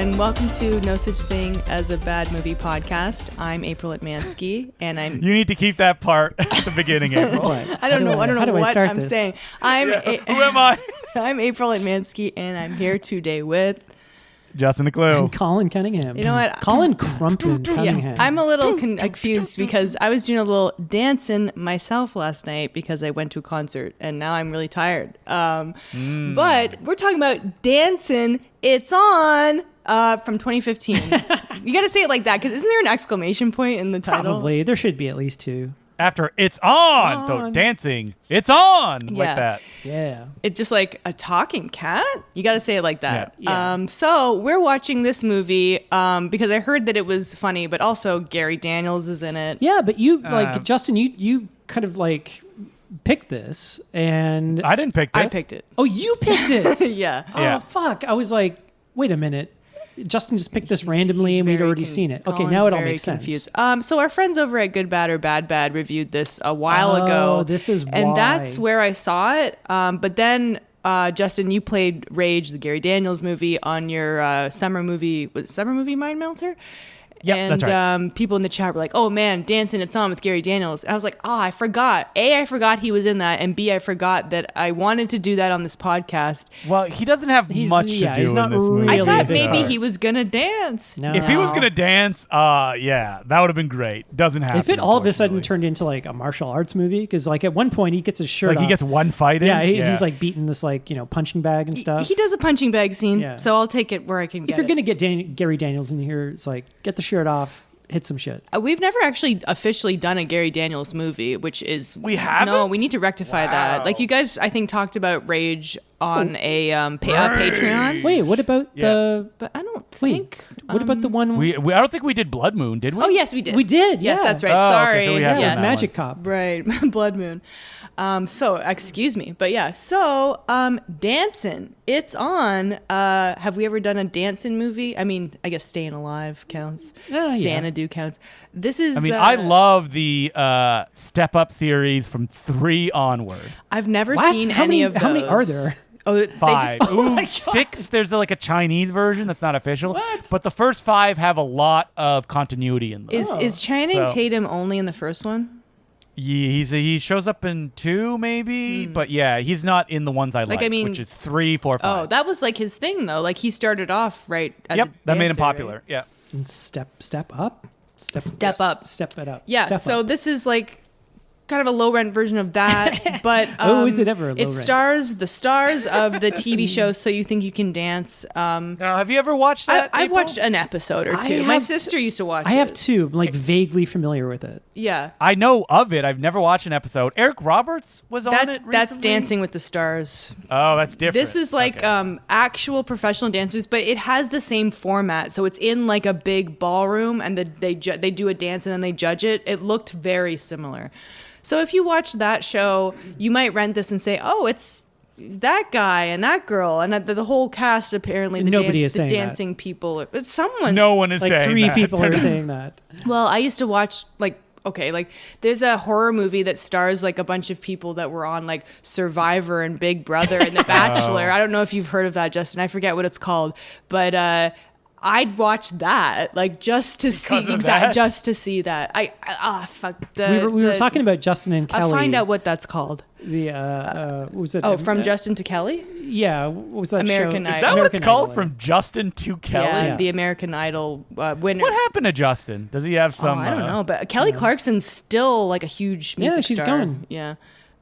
and welcome to No Such Thing as a Bad Movie podcast. I'm April Atmansky, and I'm... You need to keep that part at the beginning, April. I don't know what I'm saying. Who am I? I'm April Atmansky, and I'm here today with... Justin McClue. And Colin Cunningham. You know what? Colin Crumpton Cunningham. Yeah, I'm a little confused because I was doing a little dancing myself last night because I went to a concert, and now I'm really tired. But we're talking about Dancin, It's On, from 2015. You got to say it like that, because isn't there an exclamation point in the title? Probably. There should be at least two. After It's On. So dancing. It's on. Yeah. Like that. Yeah. It's just like a talking cat. You got to say it like that. Yeah. So we're watching this movie because I heard that it was funny, but also Gary Daniels is in it. Yeah, but you, Justin, you kind of picked this, and... I didn't pick this. I picked it. Oh, you picked it? Yeah. Oh, fuck. I was like, wait a minute. Justin just picked this randomly, and we'd already seen it. Okay, now it all makes sense. Confused. So our friends over at Good Bad or Bad Bad reviewed this a while ago. Oh, this is why. And that's where I saw it. But then, Justin, you played Rage, the Gary Daniels movie, on your summer movie Mind Melter? Yeah, and that's right. People in the chat were like, "Oh man, Dancin, It's On with Gary Daniels." And I was like, "Oh, I forgot. I forgot he was in that, and B, I forgot that I wanted to do that on this podcast." Well, he doesn't have much to do in this movie. I thought maybe he was gonna dance. No. If he was gonna dance, yeah, that would have been great. Doesn't happen. If it all of a sudden turned into a martial arts movie, because at one point he gets his shirt off. He gets one fight in. Yeah, he's beating this punching bag and stuff. He does a punching bag scene, Yeah. so I'll take it where I can get it. If you're gonna get Gary Daniels in here, it's get the shirt off. Hit some shit. We've never actually officially done a Gary Daniels movie, which is... We haven't? No, we need to rectify that. You guys, I think, talked about Rage on a Patreon. Wait, what about the... But I don't think... What about the one... I don't think we did Blood Moon, did we? Oh, yes, we did. We did, Yes, yeah. that's right. Oh, Sorry. okay, so we have yes. Magic Cop. Right. Blood Moon. So, excuse me. But yeah, so Dancin, It's On. Have we ever done a Dancin movie? I mean, I guess Staying Alive counts. Yeah. Xanadu counts. This is... I love the Step Up series from 3 onward. I've never seen any of those. How many are there? Oh, 5. They Ooh, 6. There's a Chinese version that's not official. What? But the first 5 have a lot of continuity in them. Is Channing Tatum only in the first one? He shows up in 2 maybe, but yeah, he's not in the ones I like, which is 3, 4, 5. Oh, that was his thing though. He started off right as yep, a that made him dancer, popular. right? Yeah. And step up. Step up. Step it up. Yeah. Step so up. this is kind of a low rent version of that, but is it ever a low it rent? stars the stars of the TV show So You Think You Can Dance. Now, have you ever watched that? I've April? watched an episode or two. My sister used to watch it. I have too. I'm vaguely familiar with it. Yeah. I know of it. I've never watched an episode. Eric Roberts was on it recently? That's Dancing with the Stars. Oh, that's different. This is actual professional dancers, but it has the same format. So it's in a big ballroom, and they do a dance and then they judge it. It looked very similar. So if you watch that show, you might rent this and say, "Oh, it's that guy and that girl and the whole cast." Apparently, the dancing that. people. It's someone. No one is saying 3 that. people are saying that. Well, I used to watch there's a horror movie that stars a bunch of people that were on Survivor and Big Brother and The Bachelor. I don't know if you've heard of that, Justin. I forget what it's called, but I'd watch that just to see that. Fuck. We were talking about Justin and Kelly. I'll find out what that's called. What was it? Oh, From Justin to Kelly? Yeah. What was that American show? Idol. Is that American what it's called? Idol. From Justin to Kelly? Yeah, the American Idol winner. What happened to Justin? Does he have some... I don't know, but Kelly Clarkson's still a huge music she's star. going. Yeah.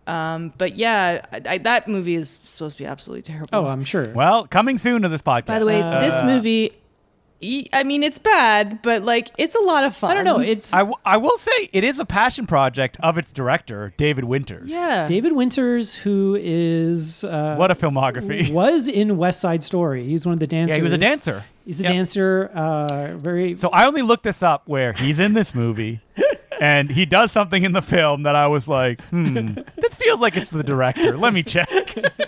But yeah, that movie is supposed to be absolutely terrible. Oh, I'm sure. Well, coming soon to this podcast. By the way, this movie... I mean, it's bad, but it's a lot of fun. I don't know. It's I will say it is a passion project of its director, David Winters. Yeah. David Winters, who is What a filmography. was in West Side Story. He's one of the dancers. Yeah, he was a dancer. He's a dancer. Very. So I only looked this up where he's in this movie And he does something in the film that I was like, this feels like it's the director. Let me check.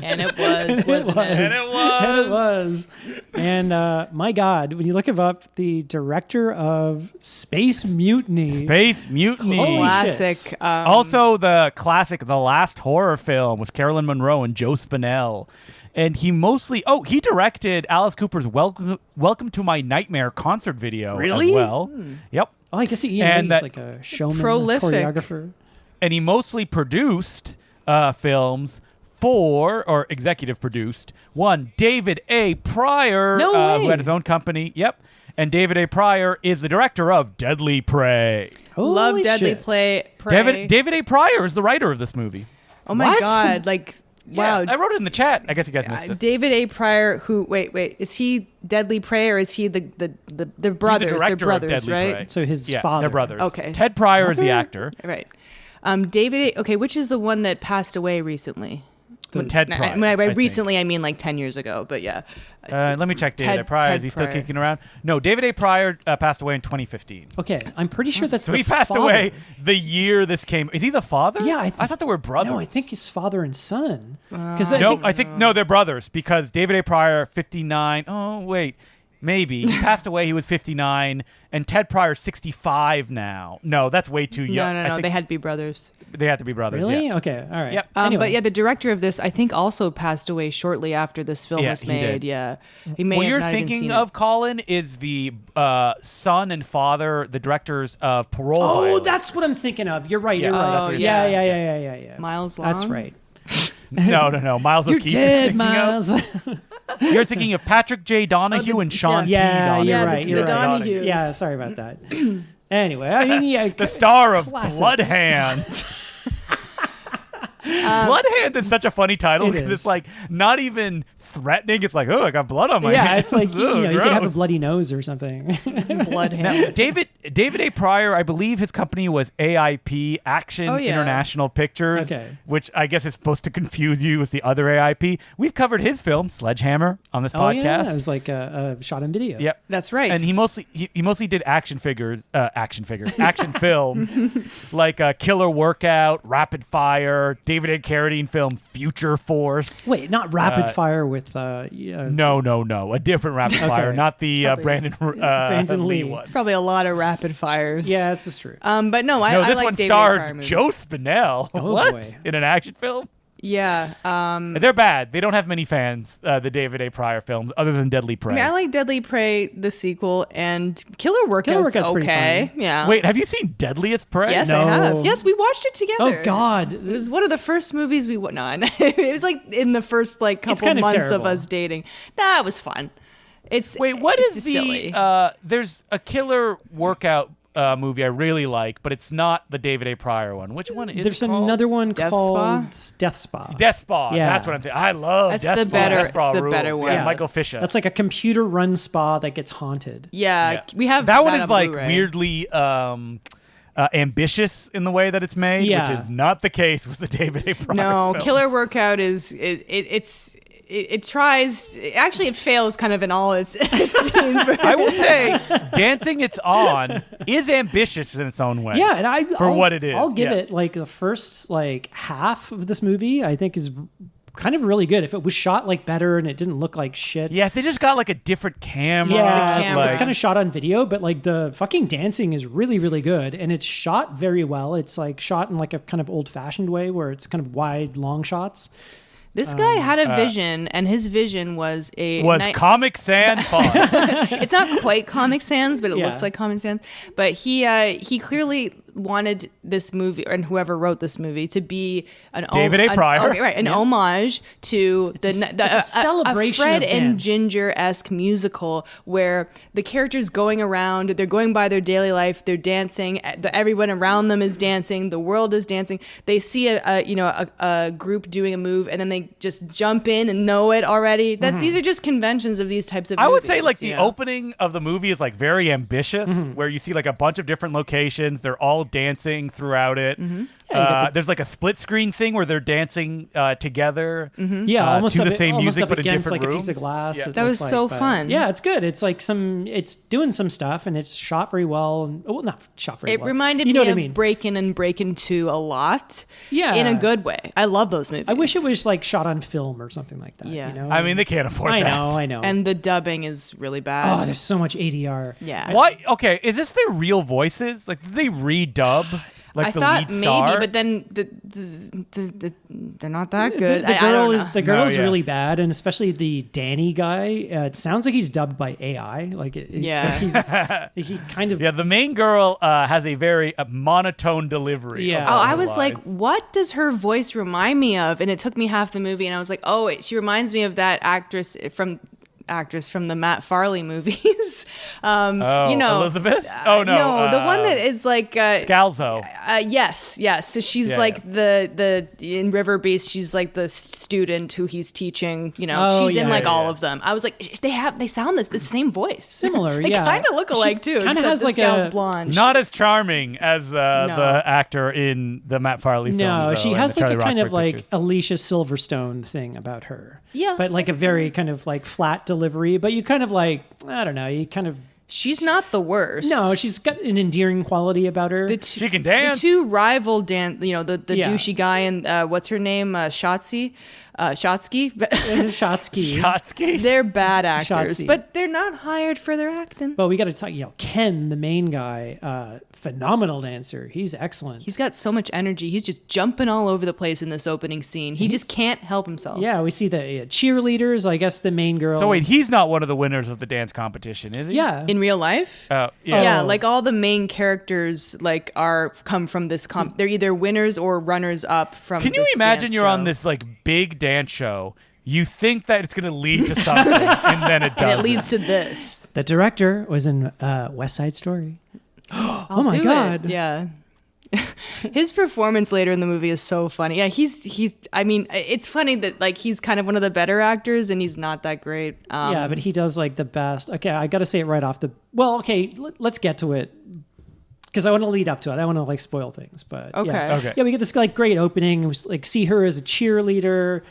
And it was, wasn't it? And it was. It was. And my God, when you look up the director of Space Mutiny. Space Mutiny. Holy Classic. shit. Also, the classic, the last horror film was Carolyn Monroe and Joe Spinell. And he directed Alice Cooper's Welcome to My Nightmare concert video Really? as well. Yep. Oh, I guess Ian Lee's like a showman, prolific. choreographer. And he mostly produced films or executive produced, one, David A. Pryor, No way. who had his own company. Yep. And David A. Pryor is the director of Deadly Prey. Love Holy Deadly shit. Prey. David A. Pryor is the writer of this movie. Oh my What? God! Like, wow. Yeah, I wrote it in the chat. I guess you guys missed it. David A. Pryor, who wait, is he Deadly Prey or is he the brothers? He's the They're director of brothers, Deadly right? Prey. So his Yeah, father. they're brothers. Okay. Ted Pryor is the actor. Right. David A. Okay, which is the one that passed away recently? Ted Pryor. When I think. recently, I mean like 10 years ago, but yeah. Let me check David A. Pryor. Is he still kicking around? No, David A. Pryor passed away in 2015. Okay, I'm pretty sure that's So the he passed father. away the year this came. Is he the father? Yeah, I thought they were brothers. No, I think he's father and son. I think they're brothers because David A. Pryor, 59. Oh wait, maybe he passed away. He was 59, and Ted Pryor, 65 now. No, that's way too young. No. They had to be brothers. They had to be brothers. Really? Yeah. Okay, all right. Yep. Anyway. But yeah, the director of this, I think, also passed away shortly after this film Yeah, was he made. did. Yeah, he may What have you're not even thinking seen of, Colin, is the son and father, the directors of Parole. Oh, Violence. that's what I'm thinking of. You're right. You're Yeah. right. Oh, That's what yeah. Yeah. Miles Long. That's right. No. Miles You're O'Keefe. dead, thinking Miles. Of. You're thinking of Patrick J. Donahue and Sean P. Yeah, Donahue. you're Yeah, right. the You're right. Donahues. Yeah, sorry about that. Anyway, I mean, yeah. The star of Classic. Blood Hand. Blood Hand is such a funny title It because is. it's like not even threatening. It's like, oh, I got blood on my Yeah, hands. it's like you Ugh, could have a gross. bloody nose or something. Blood Now, Hand. David A. Pryor, I believe his company was AIP, Action Oh, yeah. International Pictures, Okay. which I guess is supposed to confuse you with the other AIP. We've covered his film, Sledgehammer, on this Oh podcast. yeah, it was like a shot on video. Yep. That's right. And he mostly did action films like Killer Workout, Rapid Fire, David A. Carradine film Future Force. Wait, not rapid fire with No, a different Rapid Fire, not the probably- Brandon Lee Lee. one. It's probably a lot of rapid fires. Yeah, that's just true. But no, No, I this like one David A. Pryor stars movies. Joe Spinell. Oh, What? boy. In an action film? Yeah. They're bad. They don't have many fans, the David A. Pryor films, other than Deadly Prey. I mean, I like Deadly Prey, the sequel, and Killer Workout's Workout's pretty okay. fun. Yeah. Wait, have you seen Deadliest Prey? Yes, No. I have. Yes, we watched it together. Oh God. It was one of the first movies we no, it was like in the first like couple kind of months terrible. of us dating. Nah, it was fun. Wait, what it's is just silly. there's a Killer Workout movie I really like, but it's not the David A. Pryor one. Which one is There's it called? another one Death called Death Spa. Death Spa. Yeah. That's what I'm thinking. I love That's Death the Spa. better- Death Spa it's the rules. better one. Yeah, Yeah. Michael Fisher. That's like a computer-run spa that gets haunted. Yeah, we have that one on is like Blu-ray. weirdly ambitious in the way that it's made, Yeah. which is not the case with the David A. Pryor No, films. Killer Workout it tries. Actually, it fails kind of in all its scenes. I will say, Dancing It's On is ambitious in its own way. Yeah, and I'll, what it is, I'll give yeah. it like the first like half of this movie. I think is kind of really good. If it was shot like better and it didn't look like shit. Yeah, they just got like a different camera. Yeah, the it's camera. kind of shot on video, but like the fucking dancing is really, really good, and it's shot very well. It's like shot in like a kind of old-fashioned way, where it's kind of wide, long shots. This guy had a vision, and his vision was Comic Sans fun. It's not quite Comic Sans, but it Yeah. looks like Comic Sans. But he clearly wanted this movie, and whoever wrote this movie, to be David A. Pryor. an homage to It's a celebration Fred of and dance. Ginger-esque musical where the characters going around, they're going by their daily life, they're dancing, everyone around them is dancing, the world is dancing. They see a group doing a move, and then they just jump in and know it already. These are just conventions of these types of I would movies, say like you the know? opening of the movie is like very ambitious, where you see like a bunch of different locations. They're all dancing throughout it. Yeah, There's like a split screen thing where they're dancing together. Yeah, almost to up, the same almost music, up but in against different like rooms. a piece of glass. Yeah. it That was looks so but- fun. Yeah, it's good. It's like it's doing some stuff, and it's shot very well. And well, not shot very It well. reminded you know me what of I mean? Breakin' and Breakin' 2 a lot. Yeah. In a good way. I love those movies. I wish it was like shot on film or something like that. Yeah. You know? I mean, they can't afford I that. know. And the dubbing is really bad. Oh, there's so much ADR. yeah. Why? Okay, is this their real voices? Like, did they redub like I the thought lead maybe, star? but then they're not that good. The I don't girl know. is the girl No, is yeah. really bad, and especially the Danny guy. It sounds like he's dubbed by AI. Like, Yeah. he kind of Yeah, the main girl has a very monotone delivery. Yeah. of Oh, her I was like, lines. what does her voice remind me of? And it took me half the movie, and I was like, oh, she reminds me of that actress from the Matt Farley movies. Oh, you know, Elizabeth? Oh, no. the one that is like Scalzo. yes. So she's Yeah, like the in River Beast. She's like the student who he's teaching. You know, Oh, she's in yeah, like yeah, all yeah. of them. I was like, they sound the same voice, similar. They Yeah, kind of look alike too. Kind of except has this like gal's a blonde. Not as charming as the actor in the Matt Farley films. No, though, she and has the like a Charlie kind of Rockford like pictures. Alicia Silverstone thing about her. Yeah, but like a very kind of like flat delivery. But you kind of like, I don't know, you kind of She's not the worst. no, she's got an endearing quality about her. She can dance. The two rival the Yeah. douchey guy and what's her name, Shotsky. Shotsky. Shotsky. They're bad actors, Shotzi. but they're not hired for their acting. But we got to talk. Ken, the main guy, phenomenal dancer. He's excellent. He's got so much energy. He's just jumping all over the place in this opening scene. He just can't help himself. Yeah, we see the cheerleaders. I guess the main girl. So wait, he's not one of the winners of the dance competition, is he? Yeah. In real life? Yeah. Yeah, Oh. like all the main characters come from this they're either winners or runners up from Can you this imagine dance you're on show. this like big dance show? You think that it's going to lead to something, and then it doesn't. and it leads to this. The director was in West Side Story. I'll my do it. God. Yeah. His performance later in the movie is so funny. Yeah, he's I mean, it's funny that like he's kind of one of the better actors and he's not that great. Yeah, but he does like the best. Okay, I got to say it right off the. Well, okay, let's get to it because I want to lead up to it. I want to like spoil things, but Okay. yeah. Okay. Yeah, we get this like great opening. We like see her as a cheerleader.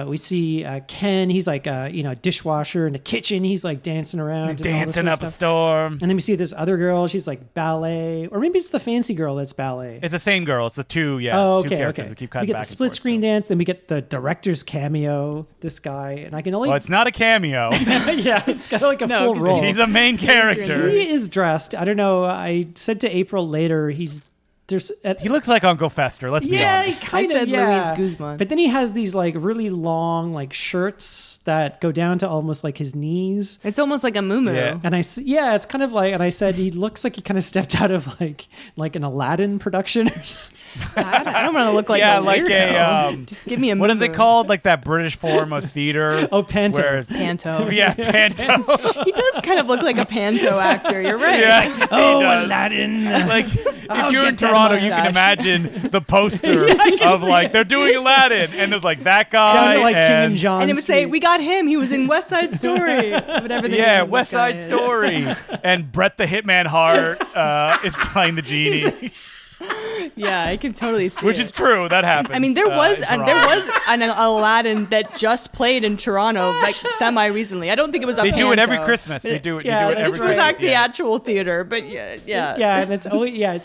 We see Ken. He's like a dishwasher in the kitchen. He's like dancing around, and all this dancing sort of up a stuff. storm. And then we see this other girl. She's like ballet, or maybe it's the fancy girl that's ballet. It's the same girl. It's the two. Yeah. Oh, two okay, characters. okay. We keep We cutting get back the and split forth, screen so. dance. Then we get the director's cameo. This guy, and I can only Well, it's not a cameo. yeah, it's got like a No, full 'cause role. He's a main character. He is dressed. I don't know. I said to April later, He looks like Uncle Fester. Let's be yeah, honest. he kind I said of yeah. Luis Guzman. But then he has these like really long like shirts that go down to almost like his knees. It's almost like a muumuu. Yeah. And it's kind of like, and I said he looks like he kind of stepped out of like an Aladdin production or something. I don't want to look like Yeah, a like weirdo. a, Just give me a what is it muumuu. called? Like that British form of theater. Oh, panto. where- Panto. Yeah, panto. He does kind of look like a panto actor. You're right. Yeah. Oh, he does. Aladdin. Like if you're in get that Toronto, you can mustache. imagine the poster of like they're doing Aladdin, and there's like that guy Down to like King and and John. And it would say, Street. "We got him. He was in West Side Story." Whatever the name yeah, of this West guy Side is. Story, and Brett the Hitman Hart is playing the genie, Yeah, I can totally see which it. is true. That happened. I mean, there was an Aladdin that just played in Toronto like semi recently. I don't think it was a They do it every panto. Christmas. They do it. Yeah, they do it every that's This was Christmas. actually yeah. actual theater, but yeah. Yeah, and it's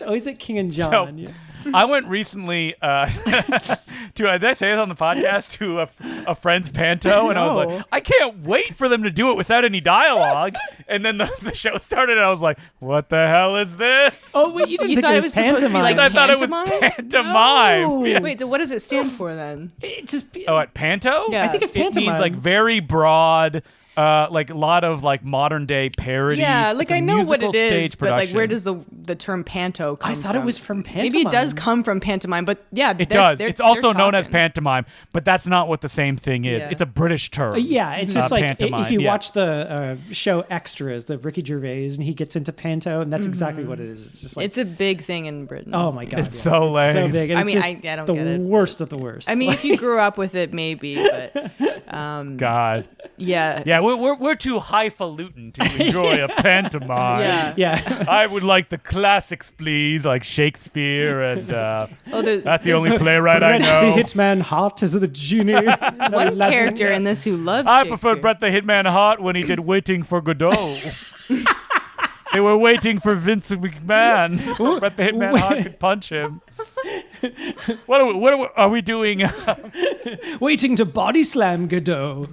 always at King and John. So, yeah. I went recently to did I say this on the podcast to a friend's panto, and I was No. like, I can't wait for them to do it without any dialogue. And then the show started, and I was like, what the hell is this? Oh wait, you didn't You think thought it it was was supposed to be pantomime? like I thought it was pantomime? pantomime. No. Yeah. Wait, so what does it stand for then? It's just Oh, at panto? Yeah. I think it's It pantomime. means like very broad, like a lot of like modern day parody. Yeah, like It's a I know what musical it is, stage but like where production. does the term panto come I from? thought it was from Maybe it does pantomime. come from pantomime, but yeah, It does. It's also known as talking. pantomime, but that's not what the same thing is. Yeah. It's a British term. Yeah, it's just like pantomime, if you yeah. watch the show Extras, the Ricky Gervais, and he gets into panto, and that's exactly what it is. It's just like, It's a big thing in Britain. oh my god, It's so lame. so big. And I it's mean, just I don't the get it. worst of the worst. I mean, if you grew up with it, maybe, but God. Yeah. Yeah, we're too highfalutin to enjoy a pantomime. Yeah. Yeah. I would like the classics, please, like Shakespeare, and that's the only There's playwright I Brett know. the Hitman Hart is the genie. One character in this who loves I Shakespeare. prefer Brett the Hitman Hart when he did Waiting for Godot. They were waiting for Vince McMahon. Brett the Hitman Hart could punch him. What are we doing? Waiting to body slam Godot.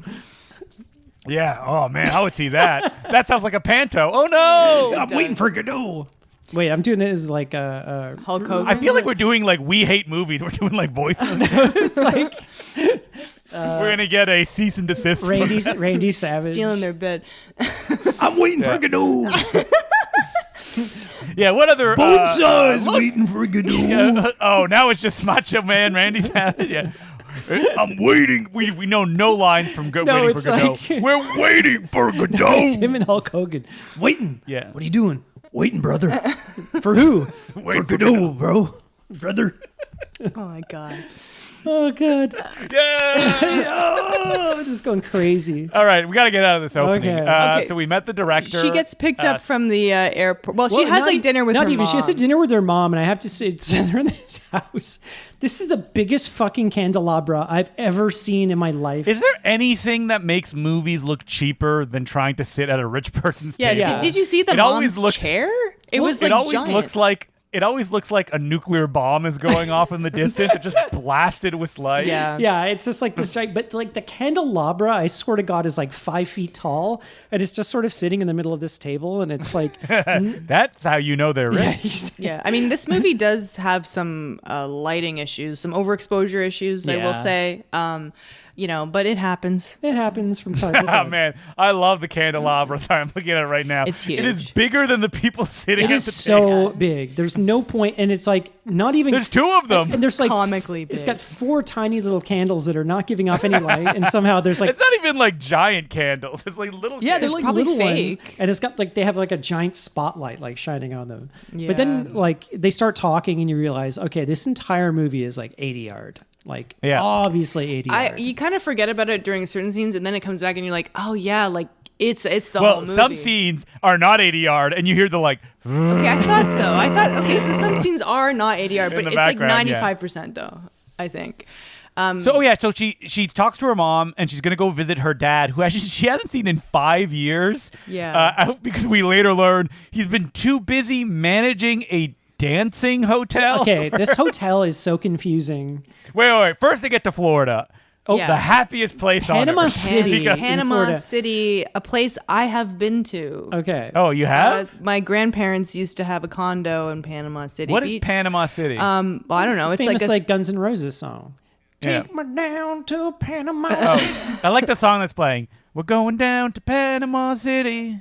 Yeah. Oh man, how would see that? That sounds like a panto. Oh no! I'm waiting for Godot. Wait, I'm doing it as like a Hulk Hogan. I feel like we're doing like We Hate Movies. We're doing like voices. it's like We're gonna get a cease and desist. Randy Savage. stealing their bed. I'm waiting Yeah. for Godot. Yeah. What other? Bonsai's waiting for Godot. Oh, now it's just Macho Man Randy Savage. Yeah. I'm waiting. We know no lines from No, Waiting it's for Godot. like- We're waiting for It's Godot. him and Hulk Hogan. Waiting. Yeah. What are you doing? Waiting, brother. For who? Waiting for Godot, bro. Brother. Oh my god. Oh, God. Yeah. Oh, I'm just going crazy. All right, we got to get out of this opening. Okay. Okay. So we met the director. She gets picked up from the airport. Well, she Well, has not like e- dinner with not her even. mom. She has a dinner with her mom, and I have to say, they're in this house. This is the biggest fucking candelabra I've ever seen in my life. Is there anything that makes movies look cheaper than trying to sit at a rich person's Yeah. table? Yeah. Did you see the It always mom's looks- chair? It Well, was like it always giant. looks like a nuclear bomb is going off in the distance. It just blasted with light. Yeah. Yeah, it's just like this giant, but like the candelabra, I swear to God, is like 5 feet tall, and it's just sort of sitting in the middle of this table, and it's like, That's how you know they're rich. Yeah, I mean, this movie does have some lighting issues, some overexposure issues, I Yeah. will say. But it happens. it happens from time to Oh time. man, I love the candelabra. Sorry, I'm looking at it right now. It's It is huge. bigger than the people sitting It at is the so table. big. There's no point, and it's like not even. There's two of them. and there's like comically It's big. got 4 tiny little candles that are not giving off any light, and somehow there's like It's not even like giant candles. It's like little. yeah, they're candles. like probably little fake. ones, and it's got like they have like a giant spotlight like shining on them. Yeah. But then like they start talking, and you realize, okay, this entire movie is like 80 yard, like Yeah. obviously 80 yard. You kind of forget about it during certain scenes, and then it comes back, and you're like, oh yeah, like it's the whole Well, movie. some scenes are not 80 yard, and you hear the like. Okay, I thought so. Okay, so some scenes are not ADR, but the it's like background, yeah. 95% though. I think. So she talks to her mom, and she's gonna go visit her dad, who actually she hasn't seen in 5 years. Yeah. Because we later learn he's been too busy managing a dancing hotel. Okay, this hotel is so confusing. Wait. First they get to Florida. Oh, Yeah. The happiest place on Panama earth. City. Because- in Panama Florida. City, a place I have been to. Okay. Oh, you have? My grandparents used to have a condo in Panama City. What is Beach. Panama City? Well, I don't know. The It's famous like a Guns N' Roses song. Yeah. Take me down to Panama. Oh, I like the song that's playing. We're going down to Panama City.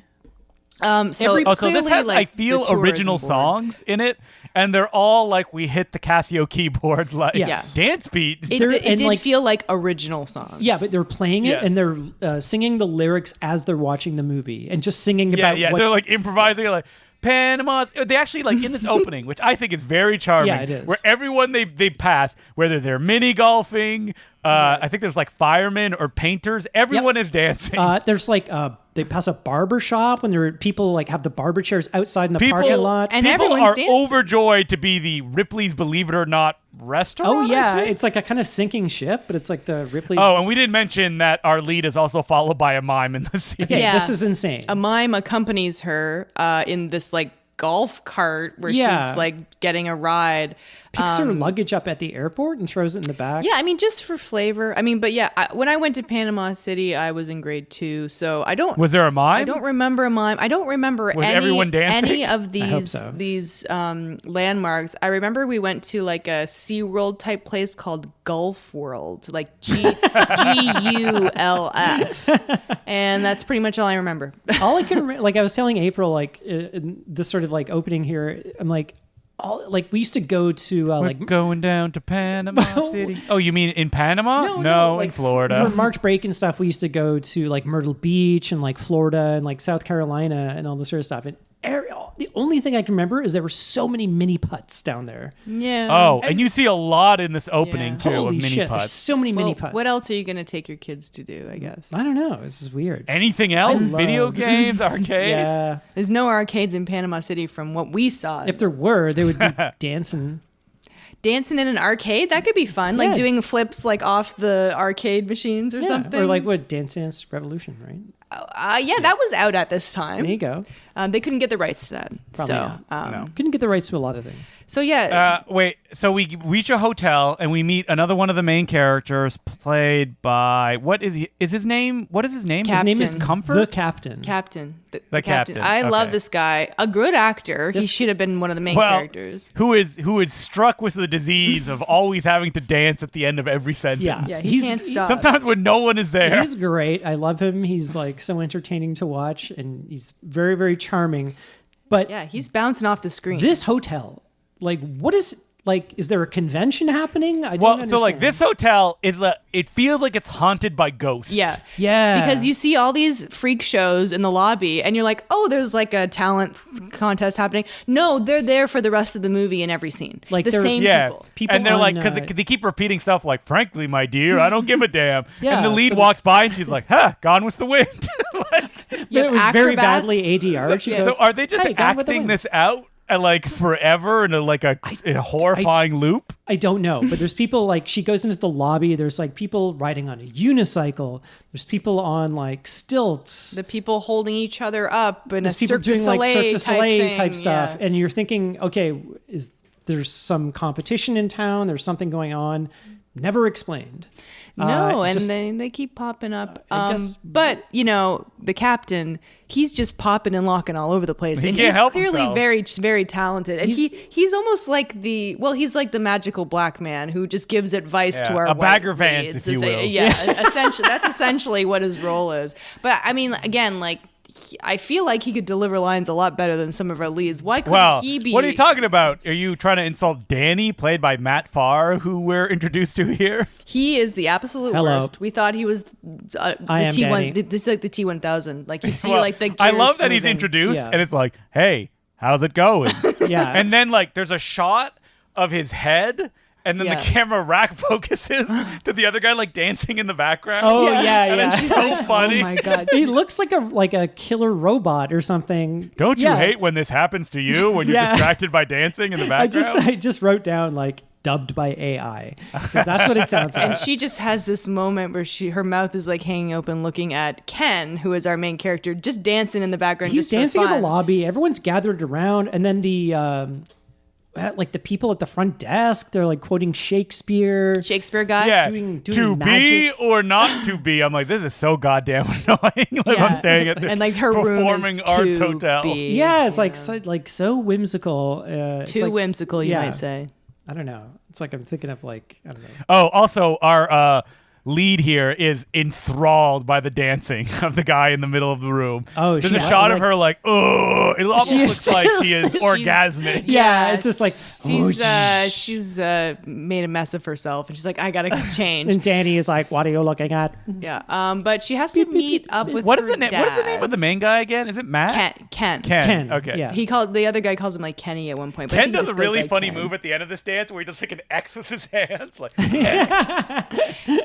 so So this clearly, has, like, I feel, the tourism original board. songs in it, and they're all like we hit the Casio keyboard like Yes. dance beat. It, They're- it and, did like- feel like original songs. Yeah, but they're playing it Yes. and they're singing the lyrics as they're watching the movie and just singing Yeah, about yeah. what's They're like improvising, like Panama. They actually like in this opening, which I think is very charming. Yeah, it is. Where everyone they pass, whether they're mini golfing, I think there's like firemen or painters. Everyone is dancing. there's like they pass a barber shop when there are people like have the barber chairs outside in the parking lot. and people everyone's are dancing. overjoyed to be the Ripley's Believe It or Not restaurant. Oh I yeah, think? it's like a kind of sinking ship, but it's like the Ripley's. Oh, and we didn't mention that our lead is also followed by a mime in the scene. okay, Yeah. this is insane. A mime accompanies her in this like golf cart where Yeah. she's like getting a ride. Picks her luggage up at the airport and throws it in the back. Yeah, I mean, just for flavor. I mean, but yeah, when I went to Panama City, I was in grade 2, so I don't. Was there a mime? I don't remember a mime. I don't remember Was everyone dancing? any of hope these so. these landmarks. I remember we went to like a SeaWorld type place called Gulf World, like GULF, and that's pretty much all I remember. All I can remember, like I was telling April, like in this sort of like opening here, I'm like, we used to go to We're like going down to Panama No. City. Oh, you mean in Panama? No, like, in Florida. For March break and stuff, we used to go to like Myrtle Beach and like Florida and like South Carolina and all this sort of stuff. And the only thing I can remember is there were so many mini putts down there. Yeah. Oh, and you see a lot in this opening Yeah. too Holy of mini shit! putts. There's so many mini Well, putts. what else are you going to take your kids to do, I guess? I don't know. This is weird. Anything else? love- Video games, arcades. Yeah. There's no arcades in Panama City from what we saw. If there were, they would be dancing. Dancing in an arcade, that could be fun. Like Yeah. doing flips like off the arcade machines or something. Or like what Dance Dance Revolution, right? Yeah, that was out at this time. There you go. They couldn't get the rights to that. Probably so, not. Couldn't get the rights to a lot of things. so yeah. Wait, so we reach a hotel and we meet another one of the main characters, played by what is his name? What is his name? Captain. His name is Comfort. The Captain. Captain. The Captain. I love Okay. this guy. A good actor. He This- should have been one of the main well, characters. who is struck with the disease of always having to dance at the end of every sentence. Yeah. Yeah, he can't stop. Sometimes when no one is there. He's great. I love him. He's like so entertaining to watch, and he's very, very charming. But Yeah, he's bouncing off the screen. this hotel, like, what is like? Is there a convention happening? I don't Well, understand. so like this hotel is it feels like it's haunted by ghosts. yeah. Yeah, Because you see all these freak shows in the lobby and you're like, oh, there's like a talent contest happening. No, they're there for the rest of the movie in every scene. Like the they're- same Yeah, people. People and they're on, like, because they keep repeating stuff like, "Frankly, my dear, I don't give a damn." Yeah, and the lead so walks by and she's like, "Huh, Gone with the Wind." Like, but You it have was very acrobats. badly ADR. She Yeah. goes, so are they just "Hey, Gone with the acting Wind." this out like forever in a horrifying loop? I don't know, but there's people like she goes into the lobby. There's like people riding on a unicycle. There's people on like stilts. The people holding each other up in There's a people Cirque du doing like Cirque du Soleil thing. type stuff, Yeah. and you're thinking, okay, is there's some competition in town? There's something going on. Never explained. No, and just- they keep popping up. I guess- But you know, the captain, he's just popping and locking all over the place, He and can't he's help clearly himself. very, very talented. And he's almost like he's like the magical black man who just gives advice to Yeah, our a white Bagger Vance, leads. if you will. Yeah, essentially, that's essentially what his role is. But I mean, again, like. I feel like he could deliver lines a lot better than some of our leads. Why couldn't Well, he be? what are you talking about? Are you trying to insult Danny, played by Matt Farr, who we're introduced to here? He is the absolute Hello. worst. We thought he was I the am T1. Danny. This is like the T1000. Like you see, Well, like the. I gears love that he's moving. introduced, Yeah. and it's like, hey, how's it going? Yeah, And then like there's a shot of his head, and then Yeah. the camera rack focuses to the other guy like dancing in the background. Oh, Yeah. yeah, And yeah. it's so funny. Oh my god. He looks like a killer robot or something. Don't you Yeah. hate when this happens to you when you're Yeah. distracted by dancing in the background? I just wrote down like dubbed by AI because that's what it sounds like. And she just has this moment where her mouth is like hanging open, looking at Ken, who is our main character, just dancing in the background. He's just for dancing in the fun. lobby. Everyone's gathered around, and then the like the people at the front desk, they're like quoting Shakespeare. Shakespeare guy. yeah, doing to magic. be or not to be. I'm like, this is so goddamn annoying. Like Yeah. I'm saying it. And like her room is performing arts to hotel. be. Yeah, it's like so whimsical. It's Too like, whimsical, you yeah. might say. I don't know. It's like I'm thinking of like I don't know. Oh, also our lead here is enthralled by the dancing of the guy in the middle of the room. Oh, there's she- a shot of like- her like, oh, it almost She looks is like just- she is orgasmic. Yeah, it's just like She's made a mess of herself, and she's like, I gotta change. And Danny is like, "What are you looking at?" Yeah. But she has to meet up with What is her the name? dad. What is the name of the main guy again? Is it Matt? Ken. Ken, Okay. yeah. The other guy calls him like Kenny at one point. But I Ken think he does a just goes really by funny Ken. move at the end of this dance where he does like an X with his hands. Like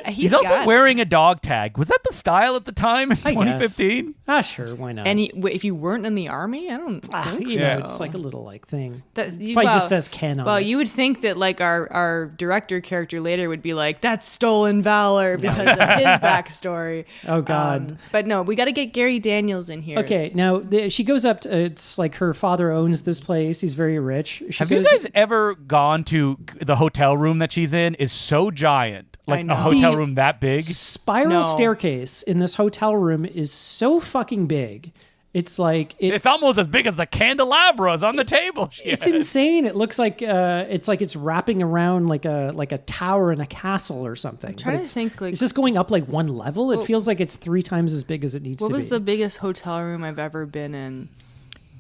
He's he's also got- wearing a dog tag. Was that the style at the time in I guess. 2015? Ah, sure, why not? And if you weren't in the army, I don't think you so. know, it's like a little like thing. That, Probably just says Ken on Well, it. you would think that like our director character later would be like, that's stolen valor because of his backstory. Oh, God. But no, we got to get Gary Daniels in here. Okay, now she goes up to, it's like her father owns this place. He's very rich. She Have you goes, guys ever gone to the hotel room that she's in? Is so giant, I like know. a hotel The room that big. spiral No. staircase in this hotel room is so fucking big. It's like It's almost as big as the candelabras on the table. it's insane. It looks like it's wrapping around like a tower in a castle or something. But trying to it's, think, like- it's just going up like one level. It feels like it's 3 times as big as it needs What to was be. the biggest hotel room I've ever been in?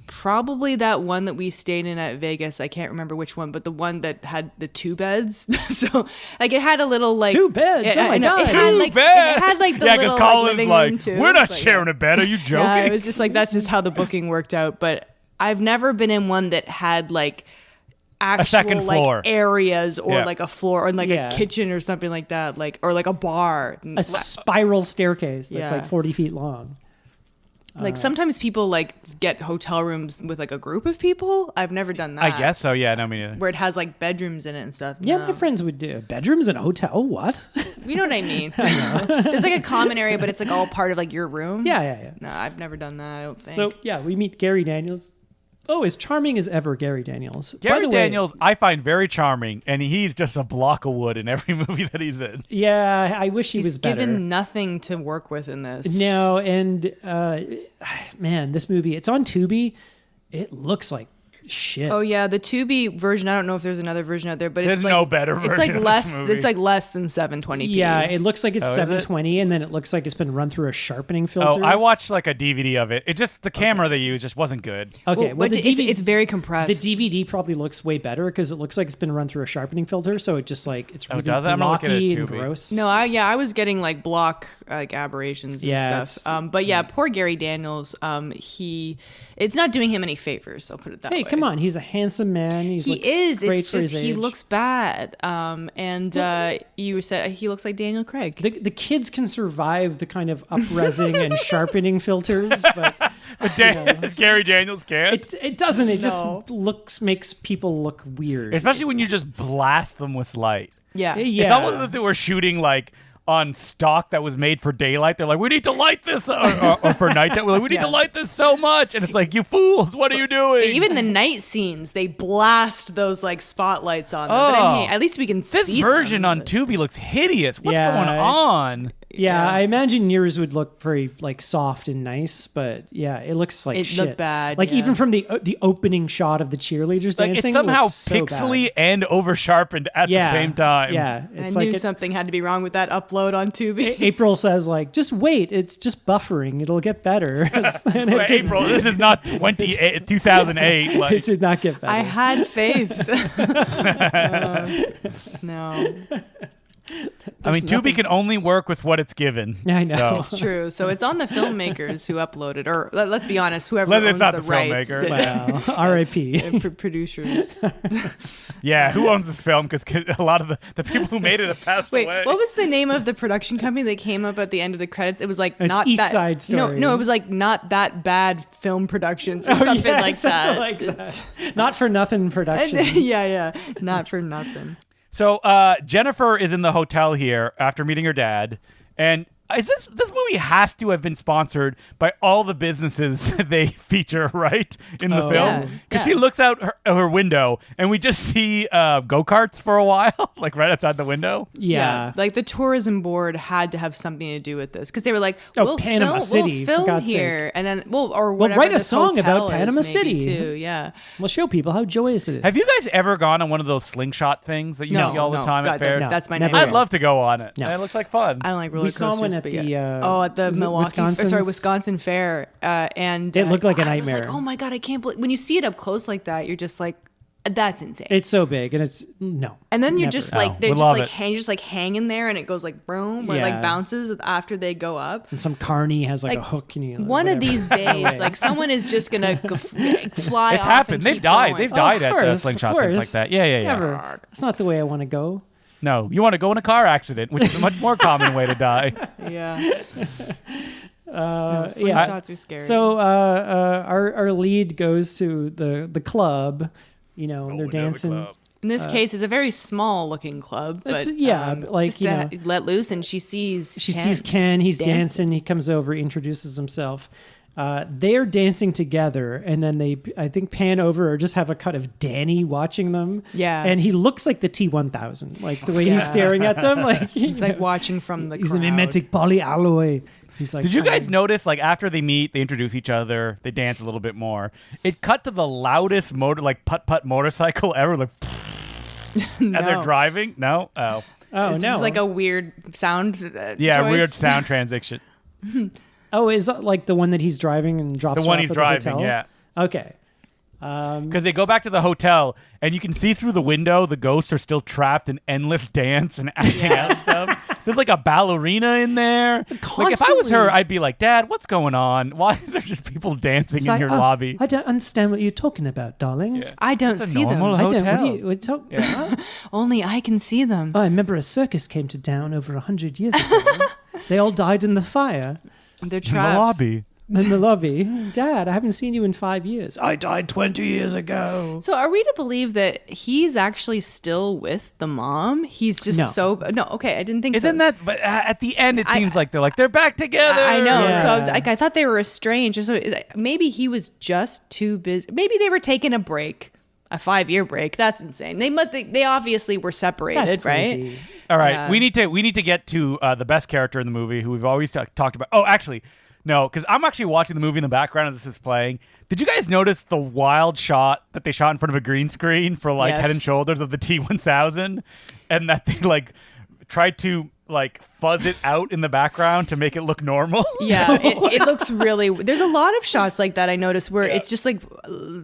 Probably that one that we stayed in at Vegas. I can't remember which one, but the one that had the 2 beds. So, like, it had a little like 2 beds? Oh my I know. God. It had, like, bed. It had like the yeah, little Colin's living like, room too. we're not but, sharing a bed. Are you joking? Yeah, it was just like that's just how the booking worked out. But I've never been in one that had like actual second floor. like areas or Yeah. like a floor or like Yeah. a kitchen or something like that, like or like a bar. A spiral staircase that's Yeah. like 40 feet long. Like sometimes people like get hotel rooms with like a group of people. I've never done that. I guess so. Yeah, no, me neither. Where it has like bedrooms in it and stuff. Yeah, No. my friends would do bedrooms in a hotel. What? You know what I mean? There's like a common area, but it's like all part of like your room. Yeah. No, I've never done that. I don't think. So yeah, we meet Gary Daniels. Oh, as charming as ever, Gary Daniels. By Gary the way, Daniels, I find very charming, and he's just a block of wood in every movie that he's in. Yeah, I wish he He's was better. given nothing to work with in this. No, and man, this movie, it's on Tubi. It looks like shit. Oh yeah, the Tubi version. I don't know if there's another version out there, but There's it's like, no better It's version like of this less. movie. It's like less than 720p. Yeah, it looks like it's Oh, is it? 720, and then it looks like it's been run through a sharpening Oh, filter. I watched like a DVD of it. It just the camera they used just wasn't good. Okay, well, but the it's very compressed. The DVD probably looks way better because it looks like it's been run through a sharpening filter, so it just like it's Oh, really does it? I'm gonna look at it blocky too, and but- gross. No, I was getting like block like aberrations and Yeah, stuff. But yeah, poor Gary Daniels. It's not doing him any favors. I'll put it that way. Hey, come on, he's a handsome man. He He looks is. Great It's for his just he age. looks bad. You said he looks like Daniel Craig. The kids can survive the kind of upresing and sharpening filters, but Gary Daniels can't. it doesn't. It No. just makes people look weird. Especially when you just blast them with light. Yeah. Yeah. It's almost as if they were shooting like on stock that was made for daylight. They're like, we need to light this, or for nighttime. We're like, we need to light this so much, and it's like, you fools, what are you doing? Even the night scenes, they blast those like spotlights on them. But Oh. I mean, at least we can this see version them. on Tubi looks hideous. What's Yeah, going it's- on? yeah, I imagine yours would look very like soft and nice, but yeah, it looks like It shit. looked bad, Like yeah. even from the opening shot of the cheerleaders Like dancing, it's somehow looks so pixely bad. and over sharpened at Yeah, the same time. Yeah, I it's knew like something had to be wrong with that upload on Tubi. April says like, just wait, it's just buffering, it'll get better. And it Wait, didn't. April, this is not 2008. It Like, did not get better. I had faith. No, I mean, Tubi can only work with what it's given. I know. So. it's true. So it's on the filmmakers who uploaded, or let's be honest, whoever It's owns not the the rights, filmmaker. Well, R.I.P. producers. Yeah, who owns this film? Because a lot of the people who made it have passed Wait, away. what was the name of the production company that came up at the end of the credits? It was like It's not East that, Side Story. No, it was like not that bad film productions or Oh, something yeah, like something that. like that. Not for nothing production. yeah, not for nothing. So Jennifer is in the hotel here after meeting her dad, and this movie has to have been sponsored by all the businesses that they feature, right, in the Oh. film? Yeah, Because yeah. she looks out her window, and we just see go-karts for a while, like right outside the window. Yeah. Like the tourism board had to have something to do with this because they were like, Oh, we'll Panama City, for we'll film God's here, and then or whatever. write a this song about hotel is Panama maybe, City. too. Yeah. We'll show people how joyous it is. Have you guys ever gone on one of those slingshot things that you No, see all the no, time at God, fairs? no. That's my Never nightmare. I'd love to go on it. No. It looks like fun. I don't like roller We coasters. saw one at but the, yeah. At the was it Milwaukee, Wisconsin's? Wisconsin Fair, and It looked like a I was nightmare. like, oh my god, I can't believe when you see it up close like that, you're just like, that's insane. It's so big, and it's no. And then you're never. just No, like they're we just love like it. just like hanging there, and it goes like boom, or it Yeah. like bounces after they go up. And some carny has like a Like, hook, and you One of whatever. these days, like someone is just gonna fly It's off. happened. And They've keep died. going. They've died at course, slingshot of things like course. that. Yeah. Never. That's not the way I want to go. No, you want to go in a car accident, which is a much more common way to die. Yeah, Yeah. slingshots are scary. So our lead goes to the club, and they're dancing. in this case, it's a very small looking club, but It's- yeah, like, just you to know. let loose, and she sees She Ken. sees Ken. He's dancing. dancing. He comes over, introduces himself. They're dancing together, and then they, I think, pan over or just have a cut of Danny watching them. Yeah. and he looks like the T-1000, like the way he's staring at them, like He's like watching from the he's crowd. a mimetic polyalloy. He's like, Did you guys notice, like, after they meet, they introduce each other, they dance a little bit more. It cut to the loudest putt-putt motorcycle ever, like, and they're driving. No? Oh. Oh It's no! just like a weird sound. Yeah, choice. weird sound transition. Oh, is that like the one that he's driving and drops The one her off he's at driving, the hotel? yeah. Okay. Because they go back to the hotel, and you can see through the window the ghosts are still trapped in endless dance and acting out stuff. There's like a ballerina in there. Like if I was Constantly. her, I'd be like, Dad, what's going on? Why is there just people dancing It's in like, your "Oh, lobby? I don't understand what you're talking about, darling. I don't It's a see them. normal I don't. What hotel. do you? It's, huh? Only I can see them. Oh, I remember a circus came to town over 100 years ago. They all died in the fire They're In the trapped. lobby. in the lobby. Dad, I haven't seen you in 5 years. I died 20 years ago. So are we to believe that he's actually still with the mom? He's just No. okay, I didn't think Isn't so. that? But at the end, it seems like they're back together. I know. Yeah. So I was like, I thought they were estranged. So maybe he was just too busy. Maybe they were taking a break, a 5-year break. That's insane. They obviously were separated, That's right? crazy. All right, Yeah. we need to get to the best character in the movie, who we've always talked about. Oh, actually, no, because I'm actually watching the movie in the background as this is playing. Did you guys notice the wild shot that they shot in front of a green screen for like Yes. Head and Shoulders of the T1000, and that they like tried to like fuzz it out in the background to make it look normal? Yeah, it looks really. There's a lot of shots like that I noticed where it's just like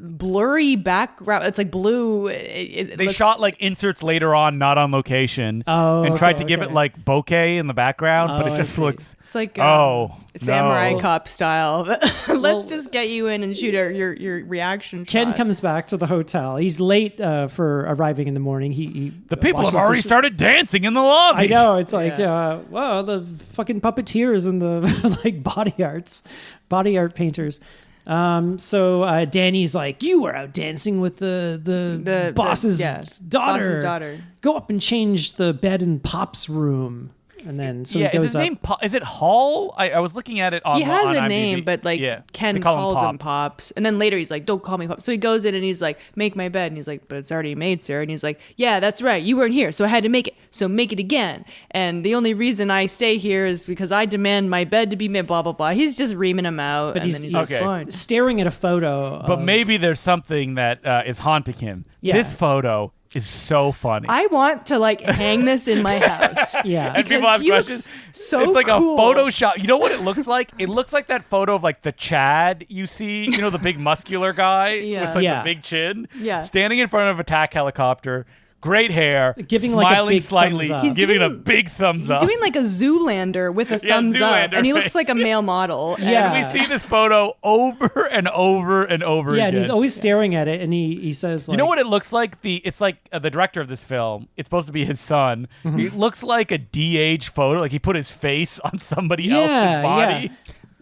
blurry background. It's like blue. It They looks- shot like inserts later on, not on location, Oh, and tried okay, to give it okay. like bokeh in the background, but Oh, it I just see. looks. It's like no. samurai cop style. Well- Let's just get you in and shoot your reaction. Ken shot. comes back to the hotel. He's late for arriving in the morning. He The people have washes already dishes. started dancing in the lobby. I know. It's like, Yeah. well, the fucking puppeteers and the like body art painters. So Danny's like, you were out dancing with the boss's daughter. Boss's daughter. Go up and change the bed in Pop's room. And then so Yeah, he goes is his up. name? Is it Hall? I was looking at it on. He has on a IMDb. name, but like Yeah, Ken they call calls him Pops. Pops. And then later he's like, don't call me Pops. So he goes in and he's like, make my bed. And he's like, but it's already made, sir. And he's like, yeah, that's right. You weren't here. So I had to make it. So make it again. And the only reason I stay here is because I demand my bed to be made, blah, blah, blah. He's just reaming him out. But and he's, then he's Okay. fine. staring at a photo. But of- maybe there's something that is haunting him. Yeah. This photo is so funny. I want to like hang this in my house. Yeah. And people Because have he questions. looks so it's like cool. a Photoshop. You know what it looks like? It looks like that photo of like the Chad you see. You know, the big muscular guy Yeah. with like Yeah. the big chin. Yeah. Standing in front of a TAC helicopter. Great hair. Giving, like, a smiling big slightly. thumbs up. He's giving doing- a big thumbs He's up. doing like a Zoolander with a Yeah, thumbs up. Zoolander And he face. looks like a male model. And Yeah. And we see this photo over and over and over yeah, again. and he's always staring at it, and he says, like, You know what it looks like? It's like the director of this film. It's supposed to be his son. Mm-hmm. It looks like a de-age photo. Like he put his face on somebody Yeah, else's body.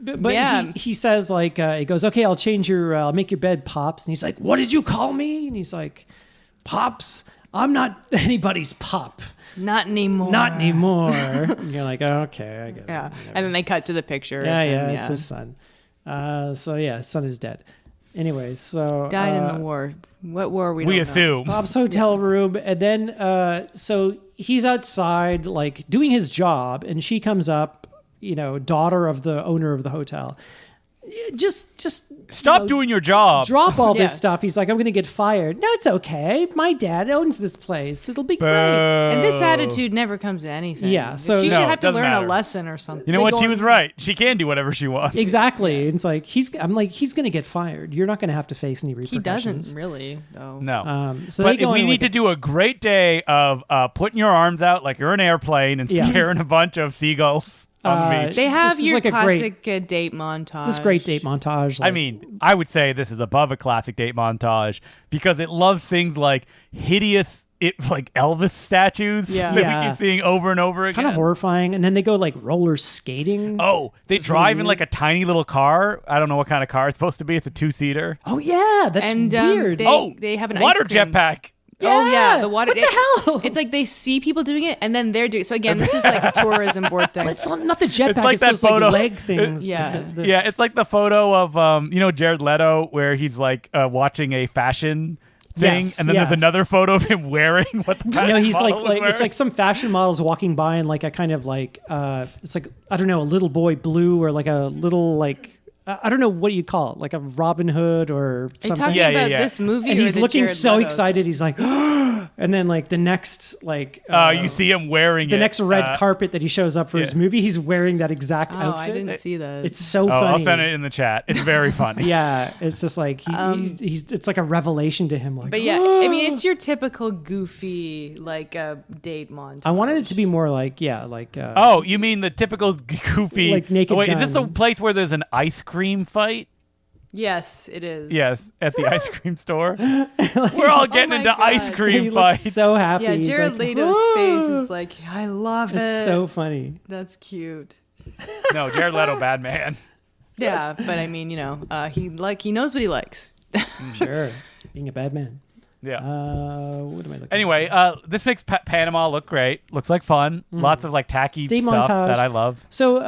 yeah. But Yeah. he says, like, he goes, okay, I'll make your bed, Pops. And he's like, what did you call me? And he's like, Pops, I'm not anybody's pop. not anymore. Not anymore. And you're like, okay, I get it. Yeah. Whatever. And then they cut to the picture. Yeah, of him, yeah, it's his son. So yeah, his son is dead. Anyway, so Died in the war. What war we We don't know. assume. Bob's hotel room, and then so he's outside like doing his job, and she comes up, daughter of the owner of the hotel. Just Stop doing your job. drop all Yeah. this stuff. He's like, I'm gonna get fired. No, it's okay. My dad owns this place. It'll be great. And this Boo. attitude never comes to anything. Yeah, so- she should No, have it to doesn't learn matter. a lesson or something. You know They what? go She on- was right. She can do whatever she wants. Exactly. It's like he's gonna get fired. You're not gonna have to face any He repercussions. doesn't really, though. No. So But they go we on, need like, to do a great day of putting your arms out like you're an airplane and Yeah. scaring a bunch of seagulls on the beach. They have This is your like a classic date montage. this great date montage. I like- mean, I would say this is above a classic date montage because it loves things like hideous, like Elvis statues Yeah. that Yeah. we keep seeing over and over again. kind of horrifying. And then they go like roller skating. Oh, they This is drive really in like a tiny little car. I don't know what kind of car it's supposed to be. It's a 2-seater. Oh yeah, that's And weird. they have an water ice cream. jetpack. Oh yeah, Yeah, the water. what the hell? It's like they see people doing it, and then they're doing. So again, this is like a tourism board thing. It's not the jetpack. It's like it's that those photo. like leg things. Yeah. Yeah, it's like the photo of Jared Leto where he's like watching a fashion thing, Yes, and then yeah. there's another photo of him wearing what the fashion He's model was like it's wearing. like some fashion models walking by in like a kind of like it's like I don't know, a little boy blue or like a little like I don't know what you call it, like a Robin Hood or Are you something. talking Yeah, yeah, about yeah. this movie? And or he's the looking Jared so Leto? excited. He's like, and And then like the next like you see him wearing the it. next red carpet that he shows up for his movie, he's wearing that exact outfit. I didn't see that. It's so Oh, funny. I'll send it in the chat. It's very funny. Yeah, it's just like he's it's like a revelation to him. Like, But yeah, I mean, it's your typical goofy like date montage. I wanted it to be more like Oh, you mean the typical goofy? Like Naked Wait, is this the Gun. place where there's an ice cream fight? Yes, it is. Yes, at the ice cream store. We're all getting my into God. ice he cream looks fights. so happy. Yeah, He's Jared like, Leto's face "Whoa." is like, I love it. It's so funny. That's cute. No, Jared Leto, bad man. Yeah, but I mean, he knows what he likes. Sure, being a bad man. Yeah. What am I looking? Anyway, this makes Panama look great. Looks like fun. Lots of like tacky Date stuff montage. that I love. So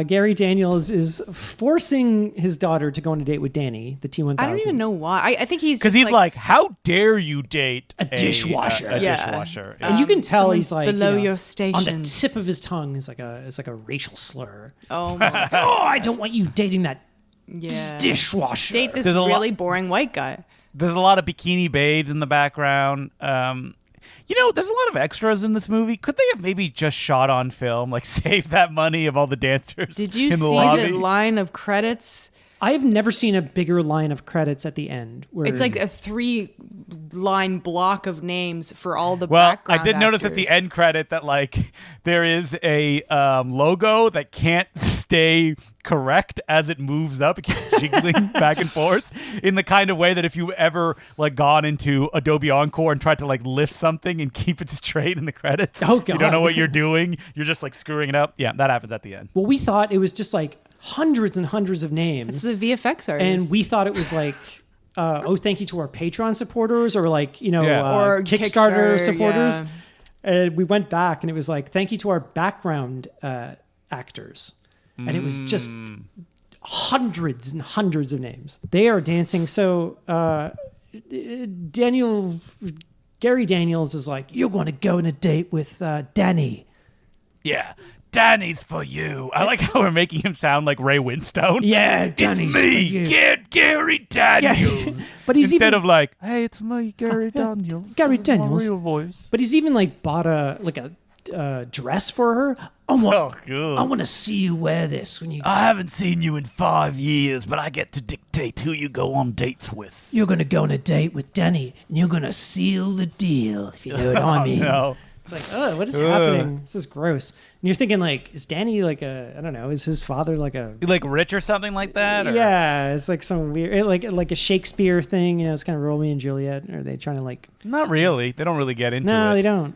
Gary Daniels is forcing his daughter to go on a date with Danny, the T-1000. I don't even know why. I think he's Because just he's like, how dare you date A dishwasher. A Yeah. dishwasher. And you can tell someone he's like below on your the station. tip of his tongue is like a racial slur. Oh my God. Oh, I don't want you dating that Yeah. dishwasher. Date this There's a lot- really boring white guy. There's a lot of bikini babes in the background. There's a lot of extras in this movie. Could they have maybe just shot on film, like save that money of all the dancers? Did you in the see lobby? the line of credits? I have never seen a bigger line of credits at the end. Where It's like a 3-line block of names for all the Well, background I did notice at the actors. end credit that like there is a logo that can't stay correct as it moves up. It keeps jiggling back and forth in the kind of way that if you ever like gone into Adobe Encore and tried to like lift something and keep it straight in the credits, Oh, you don't God. know what you're doing. You're just like screwing it up. Yeah, that happens at the end. well, we thought it was just like hundreds and hundreds of names. It's the VFX artist. And we thought it was like, thank you to our Patreon supporters or like, Yeah. Or Kickstarter Kickstarter, supporters. yeah. And we went back and it was like, thank you to our background actors. And it was just hundreds and hundreds of names. They are dancing. So Gary Daniels is like, you're going to go on a date with Danny. Yeah. Danny's for you. I like how we're making him sound like Ray Winstone. Yeah, It's Danny's me, for you. get Gary Daniels. But he's Instead even, of like, hey, it's me, Gary Daniels. Gary This is my Daniels. real voice. but he's even like bought a dress for her. I good. want to see you wear this when you. I haven't seen you in 5 years, but I get to dictate who you go on dates with. You're gonna go on a date with Danny, and you're gonna seal the deal. If you know what I mean. No. It's like, oh, what is happening? This is gross. And you're thinking, like, is Danny like I don't know, is his father like a. Like rich or something like that? Or? Yeah, it's like some weird, like a Shakespeare thing. It's kind of Romeo and Juliet. Or are they trying to like? Not really. They don't really get into it. No, they don't.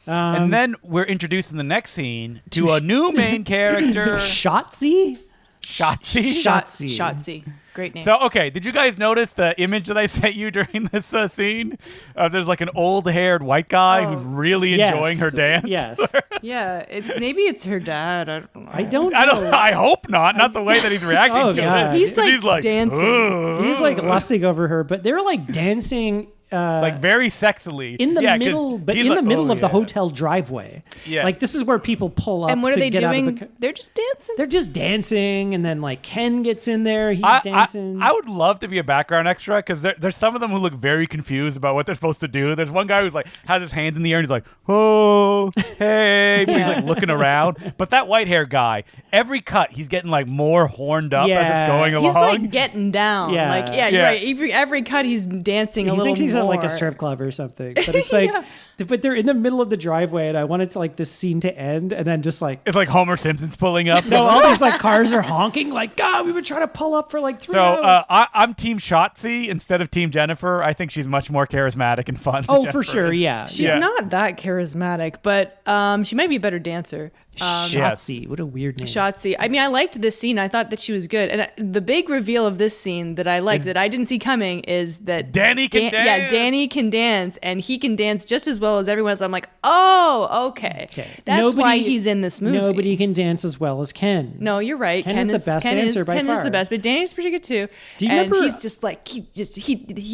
And then we're introduced in the next scene to a new main character, Shotzi. Shotzi. Shotzi. Great name. So, okay, did you guys notice the image that I sent you during this scene? There's like an old-haired white guy who's really enjoying her dance. Yes. yeah, maybe it's her dad. I don't know. I don't. I know. don't. I hope not. Not the way that he's reacting Oh, to God. it. He's like dancing. "Ugh." He's like lusting over her, but they're like dancing. Like very sexily In the Yeah, 'cause middle, but he's in the like, middle "Oh, of the yeah." hotel driveway. Yeah. Like this is where people pull up. And what are to they get out of doing? the They're just dancing. They're just dancing, and then like Ken gets in there. He's I dancing. would love to be a background extra because there's some of them who look very confused about what they're supposed to do. There's one guy who's like has his hands in the air and he's like, oh, hey, but he's like looking around. But that white hair guy, every cut he's getting like more horned up as Yeah. it's going along. He's like getting down. Yeah. Like you're Yeah. right. Every cut he's dancing a he little thinks he's more. at like a strip club or something. But it's like, but they're in the middle of the driveway, and I wanted to like this scene to end, and then just like. It's like Homer Simpson's pulling up. No, all these like cars are honking. Like, God, we've been trying to pull up for like 3 So hours. I'm Team Shotzi instead of Team Jennifer. I think she's much more charismatic and fun. than Oh, Jennifer for sure, is. yeah. She's Yeah. not that charismatic, but she might be a better dancer. Shotzi, what a weird name. Shotzi. I mean, I liked this scene. I thought that she was good. And the big reveal of this scene that I liked, that I didn't see coming, is that Danny can dance. Yeah, Danny can dance, and he can dance just as well as everyone else. I'm like, oh, okay. That's why he's in this movie. Nobody can dance as well as Ken. No, you're right. Ken is the best dancer by Ken is far. the best, but Danny's pretty good too. Do you and remember- he's just like he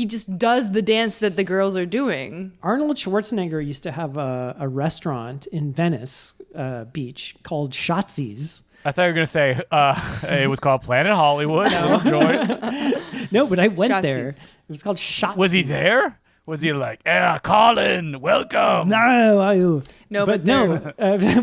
just does the dance that the girls are doing. Arnold Schwarzenegger used to have a restaurant in Venice Beach called Shotzi's. I thought you were gonna say it was called Planet Hollywood. Enjoy it. No, but I went Shotzi's. there. It was called Shotzi's. Was he there? Was he like, yeah, Colin, welcome? No, but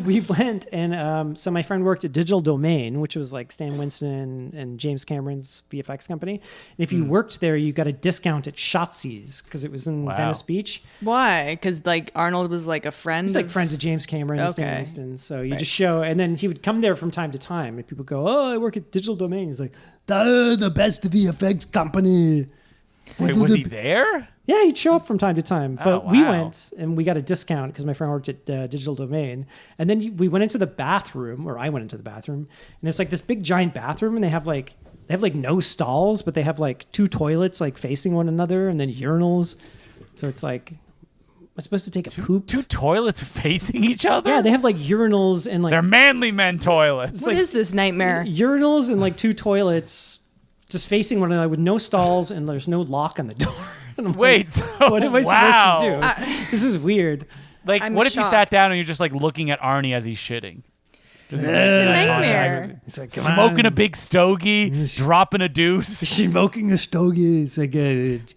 we went and so my friend worked at Digital Domain, which was like Stan Winston and James Cameron's VFX company. And if you worked there, you got a discount at Shotzi's because it was in Venice Beach. Why? Because like Arnold was like a friend. He's like friends of James Cameron and Stan Winston. So you just show, and then he would come there from time to time, and people go, "Oh, I work at Digital Domain." He's like, "The best VFX company." Wait, was he there? Yeah, he'd show up from time to time. But Oh, we wow. went and we got a discount because my friend worked at Digital Domain. And then we went into the bathroom, or I went into the bathroom, and it's like this big giant bathroom, and they have like no stalls, but they have like 2 toilets like facing one another, and then urinals. So it's like, I'm supposed to take a poop. 2 toilets facing each other? Yeah, they have like urinals and like They're manly men toilets. What is this nightmare? urinals and like 2 toilets just facing one another with no stalls, and there's no lock on the door. And I'm Wait, like, so, what am I wow. supposed to do? This is weird. Like, I'm what if you shocked. sat down and you're just like looking at Arnie as he's shitting? It's a nightmare. It's like, Smoking a big stogie, dropping a deuce, smoking a stogie. It's like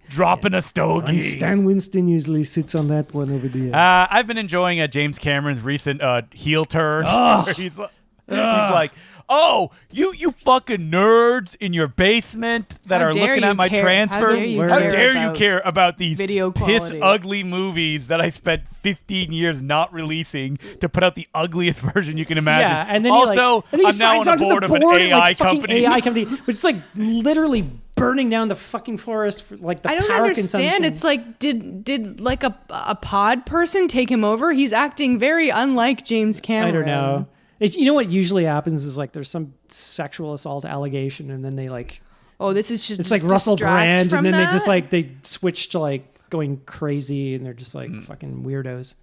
dropping a stogie. and Stan Winston usually sits on that one over there. I've been enjoying James Cameron's recent heel turn. Where he's like, oh, you fucking nerds in your basement that How are dare looking you at my care- transfers. how dare you you you care about these video piss quality? ugly movies that I spent 15 years not releasing to put out the ugliest version you can imagine? Yeah, and then also, and then he I'm now signs on onto a board the of an board AI at, like, fucking company. AI company, which is like literally burning down the fucking forest for like the I don't power understand. consumption. It's like did like a pod person take him over? He's acting very unlike James Cameron. I don't know. You know what usually happens is like there's some sexual assault allegation, and then they like Oh, this is just it's like Russell Brand, and then that? they just like they switch to like going crazy, and they're just like fucking weirdos.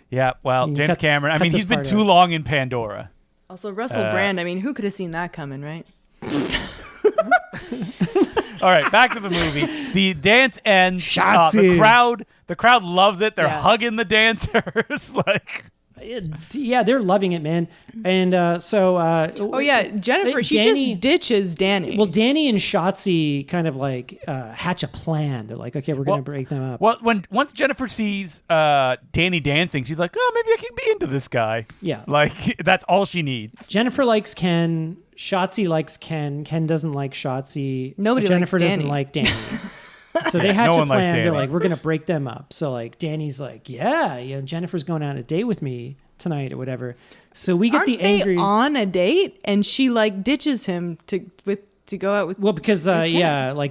Yeah, well, You James cut- Cameron. I cut mean, this he's been part too out. long in Pandora. Also, Russell Brand. I mean, who could have seen that coming, right? All right, back to the movie. The dance ends. Shotzi. The crowd loves it. They're Yeah. hugging the dancers. Like, Yeah, they're loving it, man. And Oh yeah, Jennifer. She Danny- just ditches Danny. Well, Danny and Shotzi kind of like hatch a plan. They're like, okay, we're gonna break them up. well, once Jennifer sees Danny dancing, she's like, oh, maybe I can be into this guy. Yeah. Like that's all she needs. Jennifer likes Ken. Shotzi likes Ken. Ken doesn't like Shotzi. Nobody Jennifer likes doesn't Danny. like Danny. So they hatch no a one likes plan. They're Danny. like, we're gonna break them up. So like Danny's like, yeah, Jennifer's going on a date with me tonight or whatever. So we get Aren't the they angry. on a date, and she like ditches him to go out with. Well, because like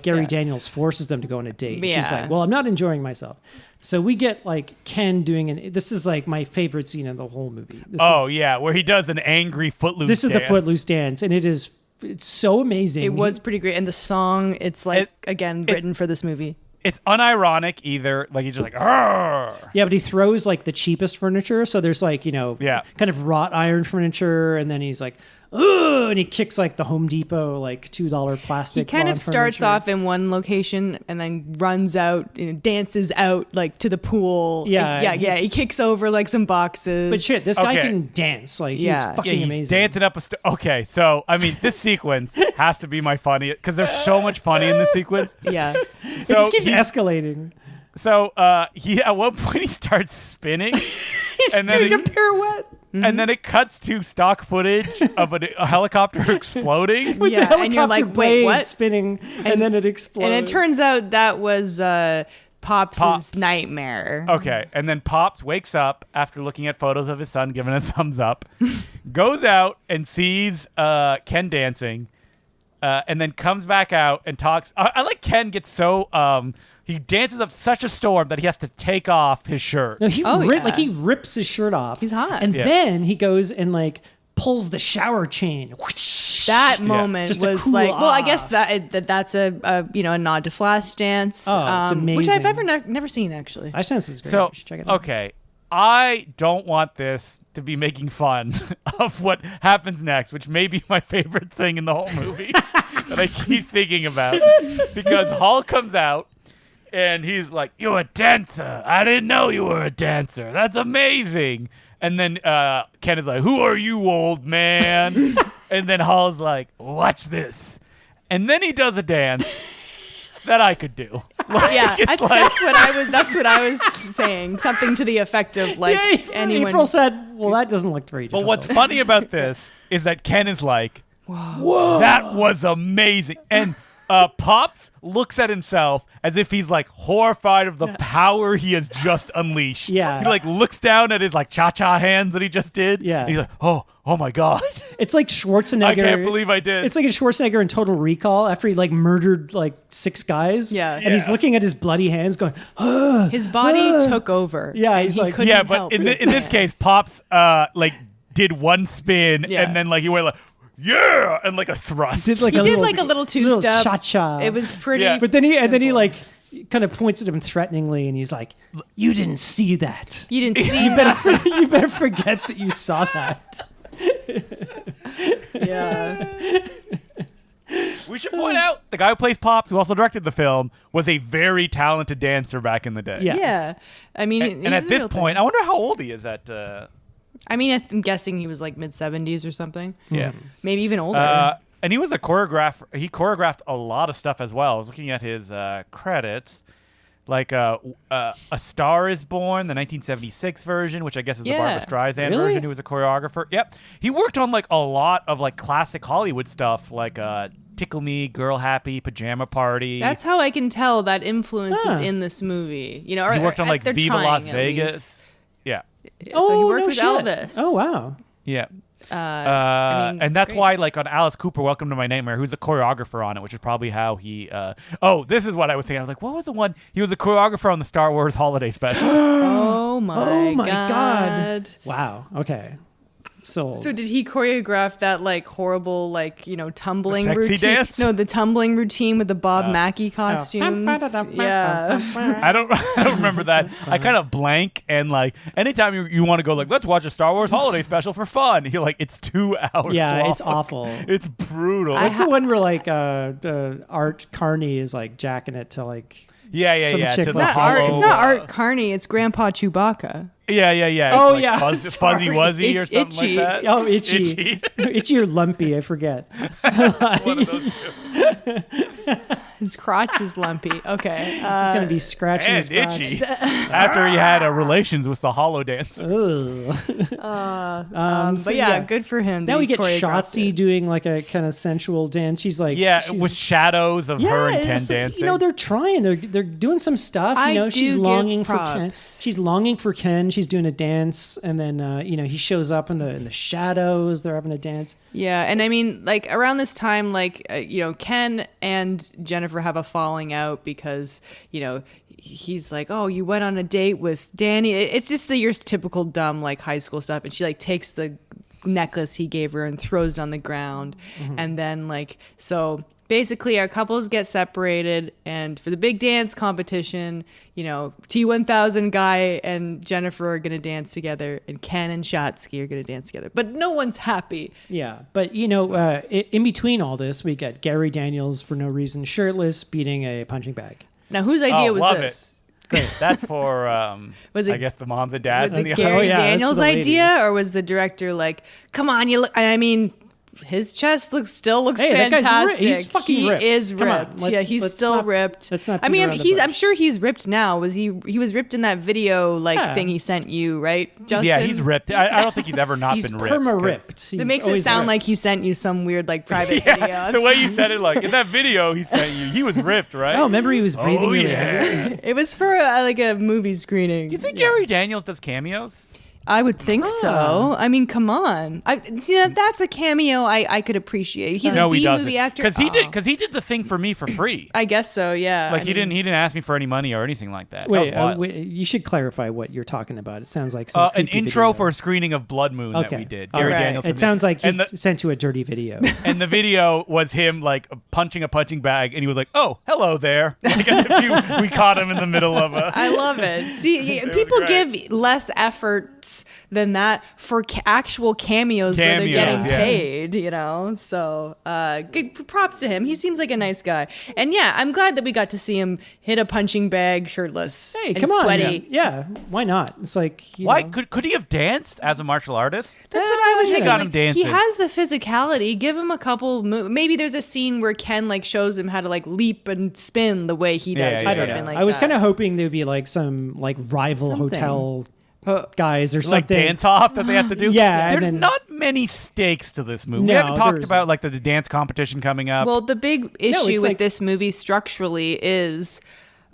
Gary Yeah. Daniels forces them to go on a date. She's Yeah. like, well, I'm not enjoying myself. So we get like Ken doing this is like my favorite scene in the whole movie. Yeah, where he does an angry footloose. This is the dance. Footloose dance, and it's so amazing. It was pretty great, and the song, it's like again written for this movie. It's unironic either. Like he's just like, "Arr!" Yeah, but he throws like the cheapest furniture. So there's like, Yeah. kind of wrought iron furniture. And then he's like, ugh, and he kicks like the Home Depot, like $2 plastic. He kind lawn of starts furniture. off in one location and then runs out, dances out like to the pool. Yeah, He kicks over like some boxes. But shit, this guy Okay. can dance. Like, Yeah. he's fucking he's amazing. dancing up a okay, so I mean, this sequence has to be my funny because there's so much funny in this sequence. yeah, It So just keeps he- escalating. So he at one point he starts spinning, he's and then doing it- a pirouette. and then it cuts to stock footage of a helicopter exploding. With Yeah, the and you're helicopter like, wait, blade what? spinning, and then it explodes. And it turns out that was Pops' Pops. nightmare. Okay, and then Pops wakes up after looking at photos of his son, giving a thumbs up, goes out and sees Ken dancing, and then comes back out and talks. I like Ken gets so he dances up such a storm that he has to take off his shirt. No, he Oh, yeah. he rips his shirt off. He's hot. And Yeah. then he goes and like pulls the shower chain. That moment Just to was cool like, well, I guess off. that's a nod to Flashdance, Oh, it's which I've amazing. never seen actually. I sense is great. So You should check it out. okay, I don't want this to be making fun of what happens next, which may be my favorite thing in the whole movie that I keep thinking about, because Hall comes out and he's like, "You're a dancer. I didn't know you were a dancer. That's amazing." And then Ken is like, "Who are you, old man?" And then Hall's like, "Watch this." And then he does a dance. that I could do. Like, Yeah, it's that's what I was saying. Something to the effect of like anyone. April said, "Well, that doesn't look very difficult." But what's funny about this is that Ken is like, "Whoa, that was amazing," and Pops looks at himself as if he's like horrified of the power he has just unleashed. Yeah. He like looks down at his like cha-cha hands that he just did. Yeah. And he's like, oh my God. It's like Schwarzenegger. I can't believe I did. It's like a Schwarzenegger in Total Recall after he like murdered like 6 guys. Yeah. And he's looking at his bloody hands going, his body took over. Yeah, and he's he like- couldn't yeah, but help in his this case, Pops like did one spin Yeah. and then like he went like, yeah, and like a thrust. did like He a did little, like a little two-step. cha-cha. It was pretty. Yeah. But then he like kind of points at him threateningly and he's like, "You didn't see that. You didn't see that. You better forget that you saw that." Yeah. We should point out the guy who plays Pops, who also directed the film, was a very talented dancer back in the day. Yeah. Yeah. I mean, And it at was a this real point, thing. I wonder how old he is at. I mean, I'm guessing he was like mid-70s or something. Yeah. Maybe even older. And he was a choreographer. He choreographed a lot of stuff as well. I was looking at his credits. Like A Star Is Born, the 1976 version, which I guess is the Barbra Yeah. Streisand Really? version. He was a choreographer. Yep. He worked on like a lot of like classic Hollywood stuff, like Tickle Me, Girl Happy, Pajama Party. That's how I can tell that influence is Huh. in this movie. You know, or, he worked on or like they're Viva trying, Las at Vegas. least. Yeah. So he worked no with shit. Elvis. Oh, wow. Yeah. I mean, And that's great. why, like on Alice Cooper, Welcome to My Nightmare, who's a choreographer on it, which is probably how he. This is what I was thinking. I was like, what was the one? He was a choreographer on the Star Wars Holiday Special. Oh my God. God. Wow. Okay. So did he choreograph that like horrible tumbling The sexy routine? dance? No, the tumbling routine with the Bob Mackie costumes. Yeah. I don't remember that. I kind of blank, and like anytime you want to go like, let's watch a Star Wars Holiday Special for fun, you're like, it's 2 hours. yeah, long. it's awful. It's brutal. What's the one where like Art Carney is like jacking it to like yeah. some chick to the like Not Art, hollow, it's not Art Carney, it's Grandpa Chewbacca. Yeah. Oh, It's like yeah, Fuzzy sorry. Wuzzy or something Itchy. like that. oh itchy itchy or lumpy, I forget. One of those two. His crotch is lumpy. Okay. He's gonna be scratching his And crotch. itchy after he had relations with the hollow dancer. Ugh. So but yeah, good for him. that Now we he get choreographed Shotzi it. doing like a kind of sensual dance. She's like, Yeah, she's, with shadows of her and Ken it's- dancing. You know, they're trying. They're doing some stuff. I You know, she's do give longing for Ken. props. She's longing for Ken. She's doing a dance, and then he shows up in the shadows. They're having a dance. Yeah, and I mean, like around this time, Ken and Jennifer have a falling out because he's like, "Oh, you went on a date with Danny." It's just your typical dumb like high school stuff, and she like takes the necklace he gave her and throws it on the ground, and then so. Basically, our couples get separated, and for the big dance competition, T1000 guy and Jennifer are going to dance together, and Ken and Shotsky are going to dance together. But no one's happy. Yeah, but in between all this, we got Gary Daniels for no reason, shirtless, beating a punching bag. Now, whose idea Oh, was love this? Great. That's for Was it- I guess the moms and dads Was in it the Gary yeah, that's Daniels' for the ladies. idea, or was the director like, "Come on, you look"? And I mean, his chest still looks Hey, that guy's fantastic. He's fucking he ripped. is Come on, ripped. let's- Yeah, he's let's still not- ripped. let's not I beat mean, around the bush. I'm sure he's ripped now. Was he was ripped in that video Yeah. thing he sent you, right? Justin? Yeah, he's ripped. I don't think he's ever not He's been ripped. perma 'cause- ripped. It makes it sound like he sent you some weird private video. Yeah, the way you said it, like in that video he sent you, he was ripped, right? Oh, remember he was breathing Oh, really yeah. heavily? It was for a movie screening. Do you think Gary Daniels does cameos? I would think so. I mean, come on. That's a cameo I could appreciate. He's No, a he B doesn't. movie actor. Because he did the thing for me for free. I guess so. Yeah. Like I he mean, didn't ask me for any money or anything like that. That Wait, was wild. you should clarify what you're talking about. It sounds like some An creepy intro video. for a screening of Blood Moon that we did. All Gary right. Daniels. It sounds like he and the, sent you a dirty video. and the video was him like punching a punching bag, and he was like, "Oh, hello there." Like, as if we caught him in the middle of a. I love it. See, was people great. give less effort worse than that for actual cameos where they're getting paid, you know? So good props to him. He seems like a nice guy. And yeah, I'm glad that we got to see him hit a punching bag shirtless and come on, sweaty. Yeah, why not? It's like, why could he have danced as a martial artist? That's what I was thinking. Got him dancing. He has the physicality. Give him a couple. Maybe there's a scene where Ken like shows him how to like leap and spin the way he does, or something like that. I was kind of hoping there'd be like some like rival hotel guys or something, like dance off that they have to do. Yeah, there's not many stakes to this movie. No, we haven't talked about like the dance competition coming up. Well, the big issue with this movie structurally is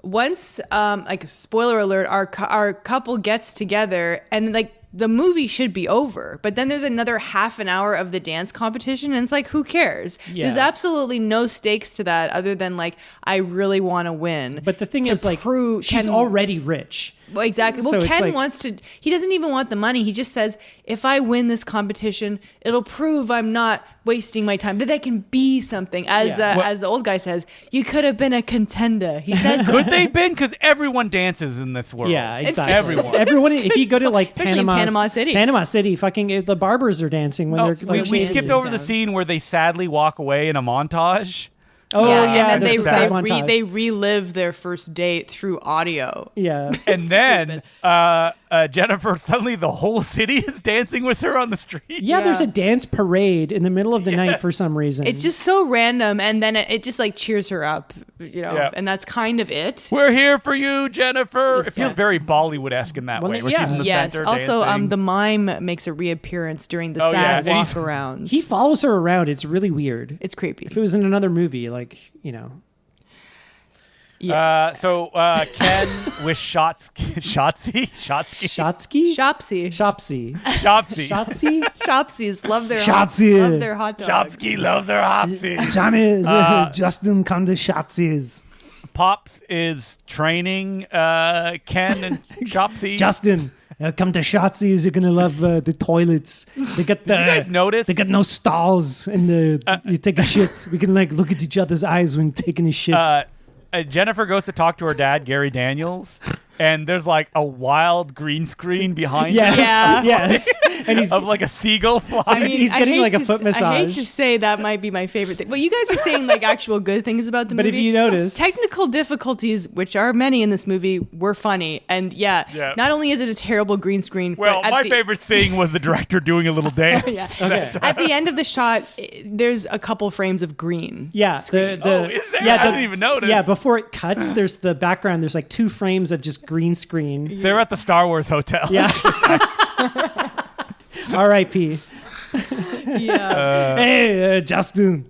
once, like spoiler alert, our couple gets together and like the movie should be over, but then there's another half an hour of the dance competition and it's like, who cares? Yeah. There's absolutely no stakes to that other than like, I really want to win. But the thing is, like, she's already rich. Well, exactly. Well, So Ken wants to, he doesn't even want the money. He just says, if I win this competition, it'll prove I'm not wasting my time, that they can be something. As the old guy says, you could have been a contender. He says, could they been? Because everyone dances in this world. Yeah, exactly. Everyone. If you go to like Panama City, fucking the barbers are dancing when they're like, we skipped over the scene where they sadly walk away in a montage. Oh yeah, and then they relive their first date through audio. Yeah, and then Jennifer, suddenly the whole city is dancing with her on the street. Yeah, there's a dance parade in the middle of the night for some reason. It's just so random, and then it just like cheers her up, you know. And that's kind of it. We're here for you, Jennifer. It feels very Bollywood-esque in that way. Where she's in the center also, dancing. the mime makes a reappearance during the sad walk around. He follows her around. It's really weird. It's creepy. If it was in another movie, like, you know. Yeah. So Ken with Shopsy. Shopsies love their hot dogs. Shopsky loves their hopsies. Johnny, Justin, come to Shopsies. Pops is training Ken and Shopsy. Justin, come to Shopsies. You're gonna love the toilets. They got Did you guys notice? They got no stalls, and you take a shit. We can like look at each other's eyes when taking a shit. Jennifer goes to talk to her dad, Gary Daniels, and there's like a wild green screen behind him. Yes. And he's of like a seagull flying. I mean, he's getting like a foot massage. I hate to say that might be my favorite thing. Well, you guys are saying like actual good things about the movie. But if you notice, technical difficulties, which are many in this movie, were funny. And not only is it a terrible green screen. Well, my favorite thing was the director doing a little dance. Okay. At the end of the shot, there's a couple frames of green. Yeah. is there? I didn't even notice. Yeah, before it cuts, there's the background. There's like 2 frames of just green screen. They're at the Star Wars hotel. Yeah. R.I.P. Hey, Justin.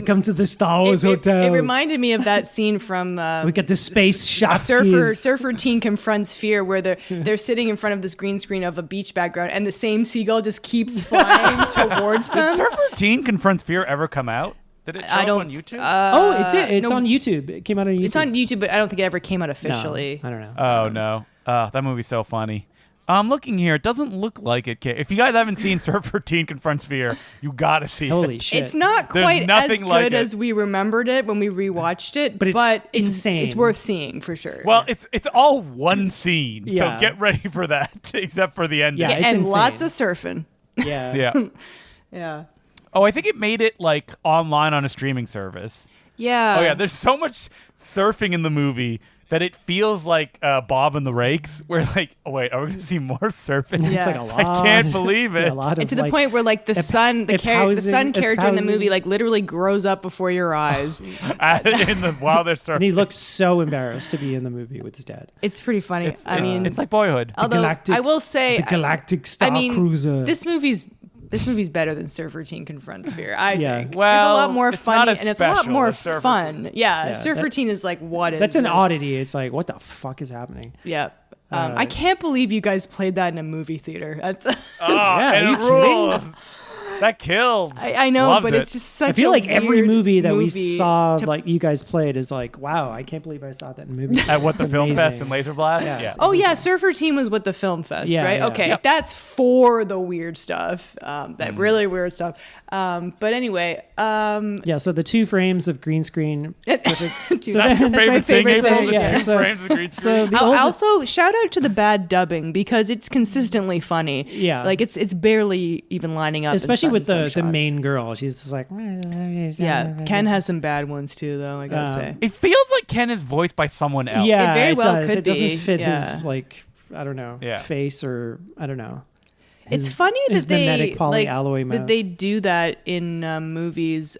Come to the Star Wars hotel. It reminded me of that scene from we got the space shot. Surfer Teen Confronts Fear, where they're sitting in front of this green screen of a beach background, and the same seagull just keeps flying towards them. Did Surfer Teen Confronts Fear ever come out? Did it show up on YouTube? It did. It's on YouTube. It came out on YouTube. It's on YouTube, but I don't think it ever came out officially. No, I don't know. Oh, no. That movie's so funny. I'm looking here. It doesn't look like it. If you guys haven't seen Surfer Teen Confronts Fear, you gotta see it. Holy shit. It's not quite as good as we remembered it when we rewatched it, but it's insane. It's worth seeing for sure. Well, it's all one scene, so get ready for that, except for the ending. Yeah, it's and insane. lots of surfing. Yeah. Yeah. Yeah. Oh, I think it made it like online on a streaming service. Yeah. Oh, yeah. There's so much surfing in the movie that it feels like Bob and the Rakes, where like, oh wait, are we gonna see more surfing? It's like a lot. I can't believe it. And to the point where like the sun character in the movie like literally grows up before your eyes while they're surfing. And he looks so embarrassed to be in the movie with his dad. It's pretty funny. It's like Boyhood. Although I will say, the Galactic Star Cruiser. This movie's better than Surfer Teen Confronts Fear, I think. Well, it's a lot more funny and it's a lot more fun. Yeah, Surfer Teen is like, what is That's an this? oddity. It's like, what the fuck is happening? Yeah. I can't believe you guys played that in a movie theater. And it rules. That killed. I know, Loved but it. it's just such. I feel like every weird movie that we movie saw, to- like you guys played, is like, wow, I can't believe I saw that in a movie. At what, the It's film fest amazing. and Laser Blast? Yeah, Yeah. it's Oh yeah, Surfer Team was with the film fest, Yeah, right? yeah. Okay, Yep. that's for the weird stuff. That really weird stuff. But anyway, Yeah, so the 2 frames of green screen. Dude, So That's your that's favorite my thing, favorite April? thing. The Yeah, two so- frames of green So screen? the old, Also, shout out to the bad dubbing because it's consistently funny. Yeah. like it's barely even lining up. in especially with some the shots. main girl, she's just like, Yeah, Ken has some bad ones too, though. I gotta say. It feels like Ken is voiced by someone else. Yeah, It very well does. could It doesn't be, fit yeah. his like, I don't know, Yeah. face or I don't know. It's His- funny his that they mimetic like polyalloy mouth. that they do that in movies.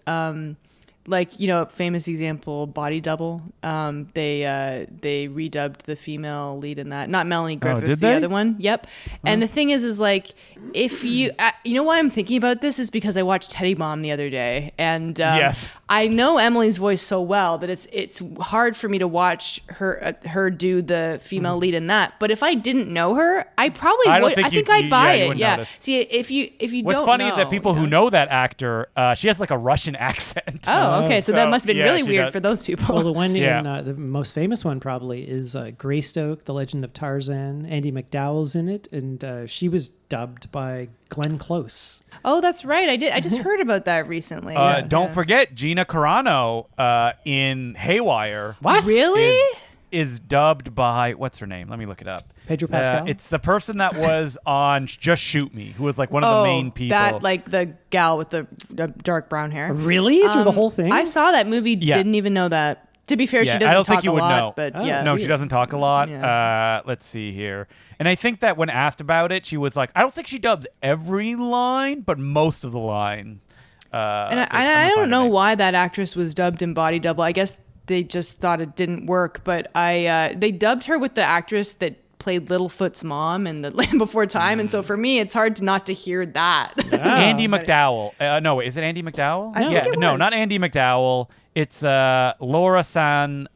Like famous example, Body Double. They redubbed the female lead in that. Not Melanie Griffith, did the they? other one. Yep. And the thing is like if you why I'm thinking about this is because I watched Teddy Bomb the other day, and Yes. I know Emily's voice so well that it's hard for me to watch her do the female lead in that. But if I didn't know her, I probably I don't would. think I think you- I'd buy you it. wouldn't Yeah. notice. See, if you What's don't funny know, is that people who know that actor, she has like a Russian accent. Oh, okay. So that So, must have been yeah, really she weird does. for those people. Well, the one Yeah. in the most famous one probably is Greystoke, The Legend of Tarzan. Andy McDowell's in it, and she was dubbed by Glenn Close. Oh, that's right. I just heard about that recently. Don't forget Gina Carano in Haywire. What? Really? Is dubbed by what's her name? Let me look it up. Pedro Pascal? It's the person that was on Just Shoot Me, who was like one of the main people. That like the gal with the dark brown hair. Really? Through the whole thing? I saw that movie. Yeah. Didn't even know that. To be fair, Yeah, she I doesn't don't talk think you a would lot, know. but Oh. yeah. No, she doesn't talk a lot. Yeah. Let's see here. And I think that when asked about it, she was like, I don't think she dubs every line, but most of the line. And I don't know why that actress was dubbed in Body Double. I guess they just thought it didn't work. But they dubbed her with the actress that played Littlefoot's mom in The Land Before Time. And so for me, it's hard not to hear that. Andy McDowell. No, wait, is it Andy McDowell? I think it No, was. not Andy McDowell. It's Laura San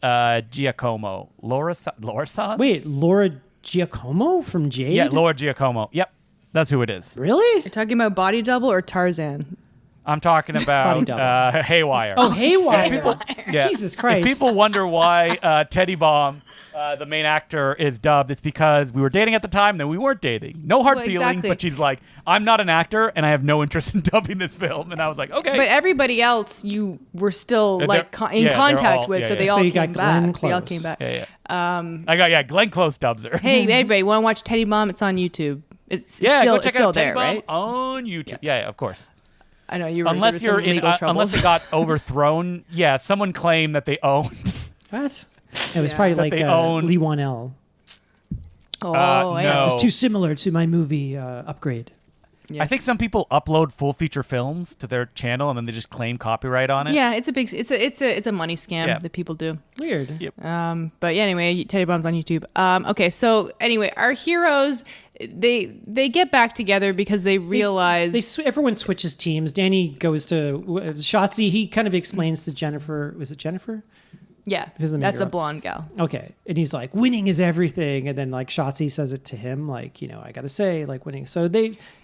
Giacomo. Laura San? Wait, Laura Giacomo from Jade? Yeah, Laura Giacomo. Yep, that's who it is. Really? You're talking about Body Double or Tarzan? I'm talking about double. Haywire. Oh, Haywire. Yeah. Jesus Christ. If people wonder why Teddy Bomb, the main actor, is dubbed, it's because we were dating at the time, then we weren't dating. No hard Well, feelings, exactly. but she's like, I'm not an actor, and I have no interest in dubbing this film. And I was like, okay. But everybody else, you were still They're- like in they're contact all- with, yeah, so yeah. they So all you came got Glenn back. They all Close. came back. yeah. Glenn Close dubs her. Hey, everybody, want to watch Teddy Bomb? It's on YouTube. It's yeah, still, go check it's still out Teddy there, Bomb right? on YouTube. Yeah, of course. I know you were Unless there you're was some in, legal troubles. unless it got overthrown. Yeah, someone claimed that they owned. What? It was Yeah. probably That like they own- Lee Wanell. oh, no. yeah. This is too similar to my movie Upgrade. Yeah. I think some people upload full feature films to their channel and then they just claim copyright on it. Yeah, it's a money scam Yeah. that people do. Weird. Yep. But yeah, anyway, Teddy Bomb's on YouTube. Okay, so anyway, our heroes they get back together because they realize Everyone switches teams. Danny goes to Shotzi. He kind of explains to Jennifer. Was it Jennifer? yeah, Who's the main that's the girl? blonde gal. Okay. And he's like, winning is everything. And then like Shotzi says it to him, like, I gotta say, like winning. So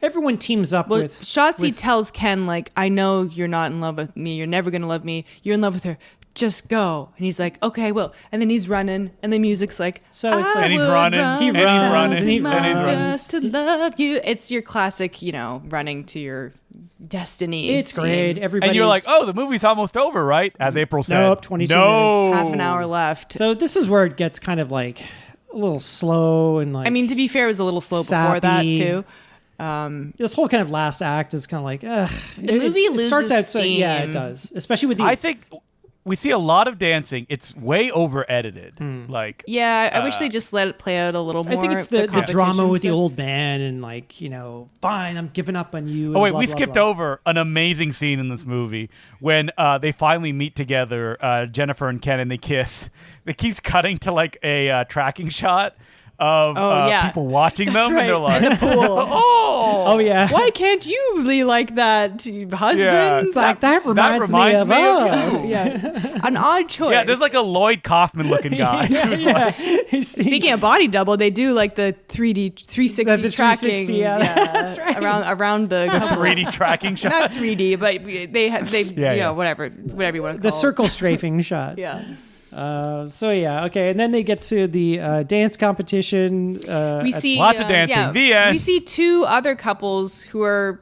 everyone teams up Well, with Shotzi tells Ken like, I know you're not in love with me. You're never gonna love me. You're in love with her. Just go. And he's like, okay, I will. And then he's running, and the music's like, So it's I like- And he's would running, run and he's runs, running, and he and he's runs. running. just to love you. It's your classic, running to your destiny. it's scene. great. Everybody. And you're like, oh, the movie's almost over, right? As April said. Nope, 22 no. Half an hour left. So this is where it gets kind of like a little slow and like. I mean, to be fair, it was a little slow before that sappy. too. this whole kind of last act is kind of like, ugh. The movie it starts loses out so yeah, steam. it does, especially with the. I think we see a lot of dancing. It's way over edited. Like, Yeah, I wish they just let it play out a little more. I think it's the drama competition with the stuff. old man and like fine, I'm giving up on you. oh, and wait, blah, we blah, skipped blah. over an amazing scene in this movie when they finally meet together, Jennifer and Ken, and they kiss. It keeps cutting to like a tracking shot of people watching them, and they're like, Oh yeah. Why can't you be like that, husband? Yeah, It's like that reminds me of us. you. Yeah, an odd choice. Yeah, there's like a Lloyd Kaufman looking guy. Yeah. Speaking of body double, they do like the 3D 360 The tracking. 360, yeah, that's right. Around the 3D tracking shot. not 3D, but they whatever you want to call The circle strafing shot. it. Yeah. Okay, and then they get to the dance competition. We see lots of dancing. The end. We see two other couples who are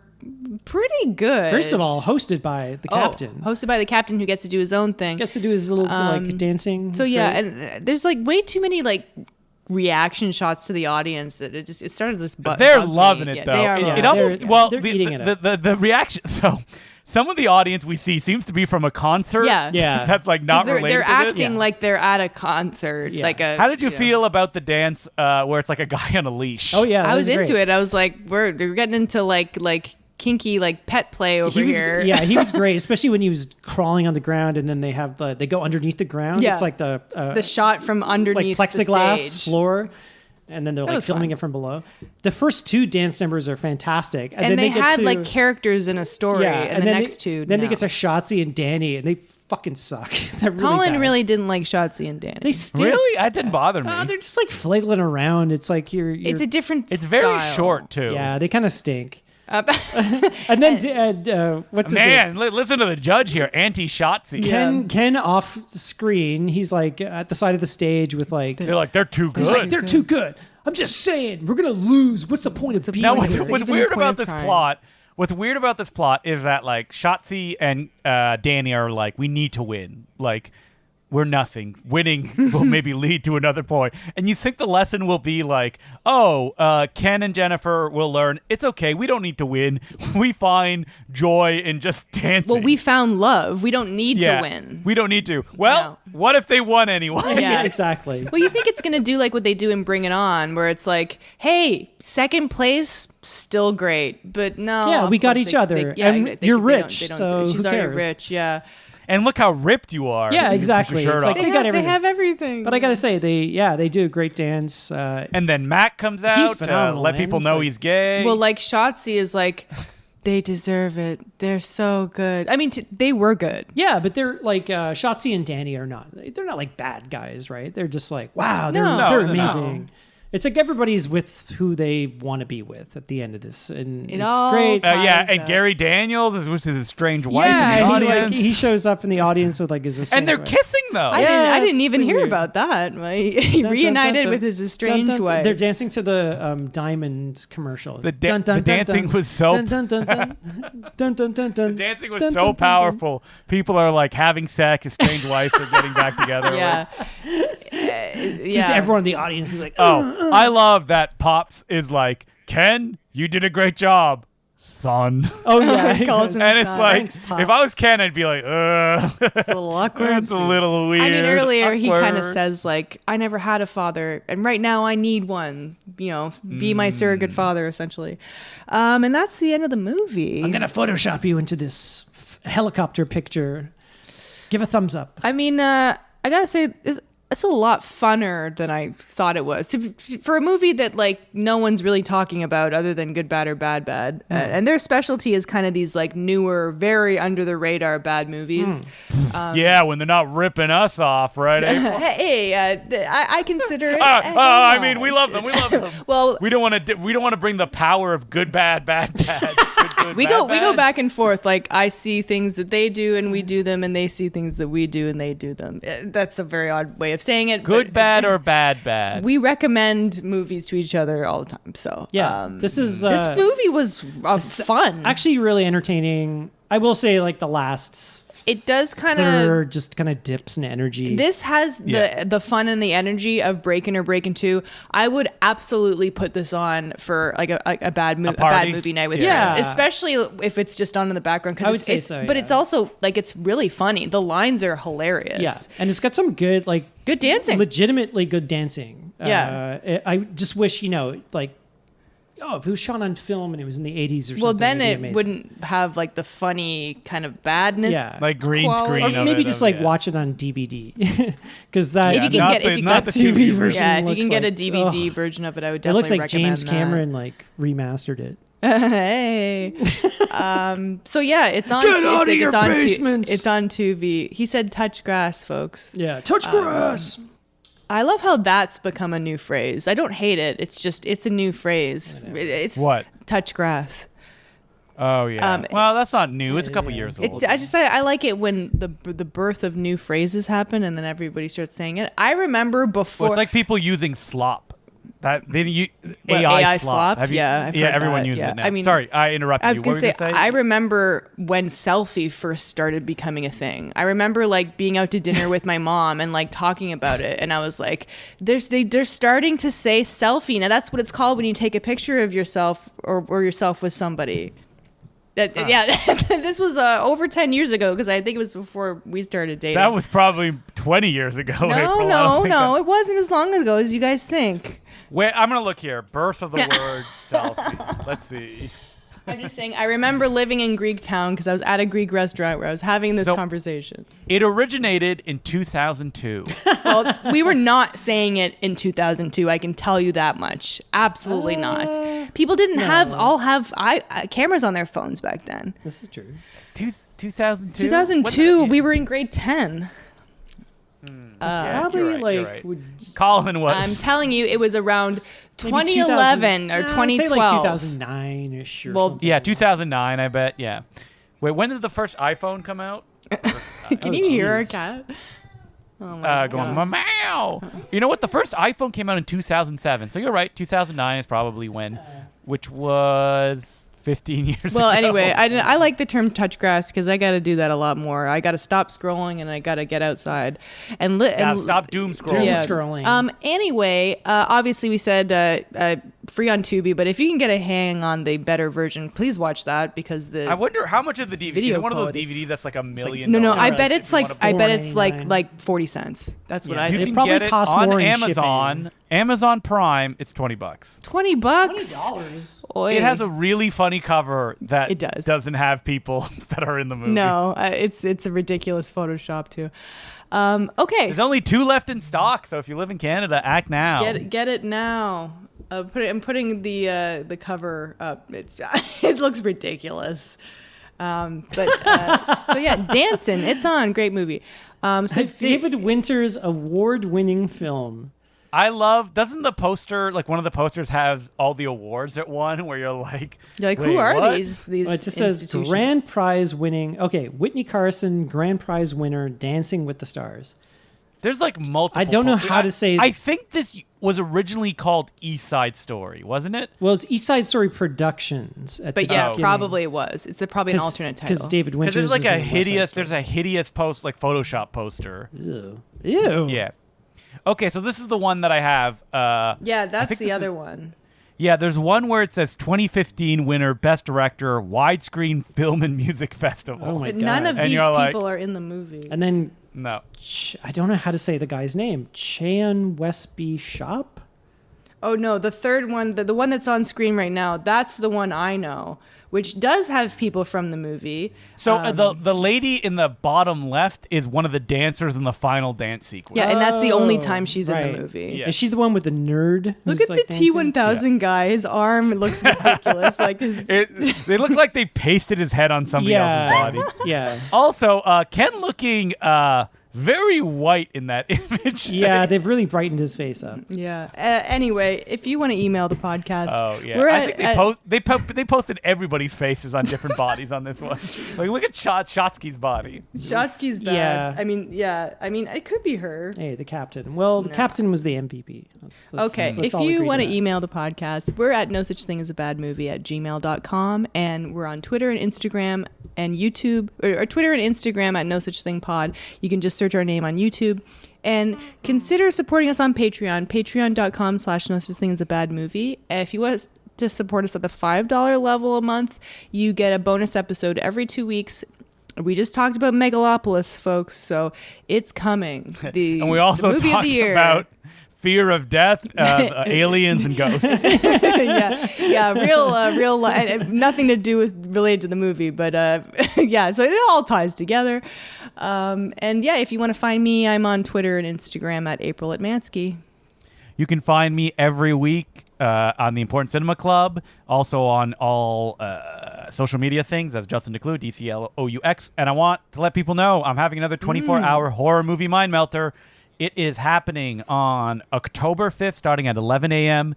pretty good. First of all, hosted by the captain. Hosted by the captain, who gets to do his own thing. Gets to do his little like dancing. So It's yeah, great. and there's like way too many like reaction shots to the audience that it started this. They're loving it though. They are. It loving it. almost they're eating it up. the reaction. So some of the audience we see seems to be from a concert. Yeah. Yeah. That's like not They're related. they're to acting this. like they're at a concert. Yeah. Like a. How did you feel about the dance where it's like a guy on a leash? Oh yeah, I that was into great. it. I was like, we're getting into like kinky like pet play over here. Yeah, he was great, especially when he was crawling on the ground, and then they go underneath the ground. Yeah. It's like the shot from like underneath plexiglass the stage. floor, and then they're like was filming fun. it from below. The first two dance numbers are fantastic, And then they get had to, like characters in a story, and the then next two. Then they no. get to Shotzi and Danny, and they fucking suck. They're really Colin bad. really didn't like Shotzi and Danny. They still Really? That didn't bother me. they're just like flailing around. It's like you're it's a different. It's very style. short too. yeah, they kind of stink. And then what's his name? Man, listen to the judge here, anti-Shotzi. Yeah. Ken off screen. He's like at the side of the stage with like. They're like, they're too good. He's like, they're too good. I'm just saying, we're gonna lose. What's the point of being Now, here? what's even weird the point about of this trying. plot? What's weird about this plot is that like Shotzi and Danny are like, we need to win. Like, we're nothing. Winning will maybe lead to another point. And you think the lesson will be like, Ken and Jennifer will learn it's okay. We don't need to win. We find joy in just dancing. Well, we found love. We don't need Yeah, to win. We don't need to. Well, what if they won anyway? Yeah. Exactly. Well, you think it's gonna do like what they do in Bring It On, where it's like, hey, second place, still great, but no. Yeah, we of got course each other, and you're rich, so she's who already cares? rich. Yeah. And look how ripped you are. Yeah, You put your exactly. shirt It's like off. They got everything. They have everything. But I gotta say, they do a great dance. And then Matt comes out to phenomenal, let man. people It's know like- he's gay. Well, like Shotzi is like, they deserve it. They're so good. I mean, they were good. Yeah, but they're like Shotzi and Danny are not. They're not like bad guys, right? They're just like, wow, they're No. they're No, no. amazing. It's like everybody's with who they want to be with at the end of this, and It it's all great. yeah, ties and up. Gary Daniels is with his strange wife Yeah, in the he, audience. he shows up in the audience with like his And they're estranged wife. kissing though. I Yeah, didn't it's even pretty hear weird. about that. He Dun, dun, reunited dun, dun. with his estranged Dun, dun, dun. wife. They're dancing to the Diamond commercial. The dancing was so Dun, dun, dun, dun. Dun, dun, dun, dun. dancing was Dun, so dun, dun, dun. powerful. People are like having sex, estranged wives are getting back together. Yeah. Just everyone in the audience is like, Oh, I love that Pops is like, Ken, you did a great job, son. oh yeah, he Calls goes, him And it's son. like, Thanks, Pops. if I was Ken, I'd be like, It's a little awkward. that's a little weird. I mean, earlier he kind of awkward. says like, "I never had a father, and right now I need one. You know, be my surrogate father, essentially." And that's the end of the movie. I'm gonna Photoshop you into this helicopter picture. Give a thumbs up. I mean, I gotta say, it's a lot funner than I thought it was. For a movie that like no one's really talking about other than Good, Bad, or Bad, Bad, and their specialty is kind of these like newer, very under the radar bad movies. Yeah, when they're not ripping us off, right? April? Hey, I consider it. I mean, we love them. We love them. Well, We don't want to bring the power of good, bad, bad, bad. Good, we bad, go bad. back and forth. Like I see things that they do and we do them, and they see things that we do and they do them. That's a very odd way of saying it. Good, but bad, or bad, bad. We recommend movies to each other all the time. So Yeah, this is this movie was fun. actually really entertaining. I will say, like the last it does kind of. third just kind of dips in energy. This has Yeah. the fun and the energy of Breakin' or Breakin' 2. I would absolutely put this on for like a bad party? movie night with Yeah. friends, especially if it's just on in the background. I would say so, But yeah. it's also like it's really funny. The lines are hilarious. yeah, and it's got some good, like Good dancing. legitimately good dancing. Yeah. I just wish, like if it was shot on film and it was in the 80s or something. Well, then it'd be it amazing. wouldn't have like the funny kind of badness. Yeah. Like green quality. screen. Or of maybe it, just of like it. watch it on DVD, because that If you can not get- the, if you not got the TV TV version. version. Yeah, if you looks can get a like- DVD ugh. version of it, I would It looks definitely like recommend James that. Cameron like remastered it. Hey. So yeah, it's on. Get out of it's your on basements. It's on Tubi. He said, "Touch grass, folks." Yeah, touch grass. I love how that's become a new phrase. I don't hate it. It's a new phrase. It's What? touch grass. Oh yeah. Well, that's not new. It's a couple yeah. years old. I like it when the birth of new phrases happen and then everybody starts saying it. I remember before. Well, it's like people using slop. That they What, AI, AI slop. slop? Have you, Yeah, I've heard everyone that, uses yeah. it now. I mean, sorry, I interrupted I was you. gonna What say, were you gonna say? I remember when selfie first started becoming a thing. I remember like being out to dinner with my mom and like talking about it, and I was like, they're starting to say selfie now. That's what it's called when you take a picture of yourself or yourself with somebody. Yeah, this was over 10 years ago because I think it was before we started dating. That was probably 20 years ago. April. I don't think No, it wasn't as long ago as you guys think. Wait, I'm gonna look here. Birth of the word selfie. Let's see. I'm just saying, I remember living in Greek town because I was at a Greek restaurant where I was having this conversation. It originated in 2002. Well, we were not saying it in 2002. I can tell you that much. Absolutely not. People didn't have cameras on their phones back then. This is true. 2002. 2002, we were in grade 10. Yeah, Probably you're right, like you're right. would Colin was. I'm telling you, it was around maybe 2011 or 2000 2012. Say like 2009ish or Well, something. yeah, 2009. I bet. Yeah. Wait, when did the first iPhone come out? Can you hear our cat? Oh my Going God. meow. You know what? The first iPhone came out in 2007. So you're right. 2009 is probably when, which was 15 years ago. Well, anyway, I like the term touch grass because I got to do that a lot more. I got to stop scrolling and I got to get outside and Stop doom scrolling. Doom scrolling. Anyway, obviously we said free on Tubi, but if you can get a hang on the better version, please watch that because I wonder how much of the DVD Video is it one of those quality. DVDs that's like $1 million. no, I Right. bet it's like $4.99. like 40 cents. That's what Yeah. I You It can probably get it costs on more in Amazon. shipping. Amazon Prime. It's $20. $20. $20. Oy. It has a really funny cover that It does. doesn't have people that are in the movie. No, it's a ridiculous Photoshop too. Okay, There's only 2 left in stock, so if you live in Canada, act now. get it now. I'm putting the cover up. It looks ridiculous. So yeah, Dancin'. It's on. Great movie. So David Winter's award-winning film. I love. Doesn't the poster, like one of the posters, have all the awards at one? Where you're like, who "Wait, are what?" these? Well, it just says institutions? grand prize winning. Okay, Whitney Carson, grand prize winner, Dancing with the Stars. There's like multiple. I don't know how to say- I think this was originally called East Side Story, wasn't it? Well, it's East Side Story Productions. At But the yeah, beginning. probably it was. It's probably an alternate title. Because David Because Winters there's like was a in West Side hideous. Story. There's a hideous post, like Photoshop poster. Ew. Ew. Yeah. Okay, so this is the one that I have. Yeah, I that's think the this other is- one. Yeah, there's one where it says 2015 winner, Best Director, Widescreen Film and Music Festival. Oh my But none God. of And these you're like- people are in the movie. And then No. I don't know how to say the guy's name. Chan Westby Shop. Oh no, the third one, the one that's on screen right now, that's the one I know, which does have people from the movie. So the lady in the bottom left is one of the dancers in the final dance sequence. Yeah, and that's the only Oh, time she's in right. the movie. Yeah. Is she the one with the nerd? Look who's, at like, the dancing? T1000 guy. His arm looks ridiculous. Like his. They look like they pasted his head on somebody else's body. Yeah. Also, Ken looking very white in that image. Yeah, they've really brightened his face up. Yeah. Anyway, if you want to email the podcast, Oh yeah, we're I at, think they posted everybody's faces on different bodies on this one. Like, look at Shotsky's body. Shotsky's bad. Yeah. I mean, it could be her. Hey, the captain. Well, the captain was the MVP. Okay, if you want to email the podcast, we're at no such thing as a bad movie at gmail.com, and we're on Twitter and Instagram and YouTube, or Twitter and Instagram at no such thing pod. You can just search our name on YouTube, and consider supporting us on Patreon, patreon.com/no such thing as a bad movie. If you want to support us at the $5 level a month, you get a bonus episode every 2 weeks. We just talked about Megalopolis, folks, so it's coming. And we also the movie of talked the year. about fear of death, aliens, and ghosts. Real nothing to do with related to the movie, but yeah, so it all ties together. And yeah, if you want to find me, I'm on Twitter and Instagram at April at Mansky. You can find me every week on the Important Cinema Club, also on all social media things as Justin DeClue, DCLOUX. And I want to let people know I'm having another 24-hour horror movie Mind Melter. It is happening on October 5th, starting at 11 a.m.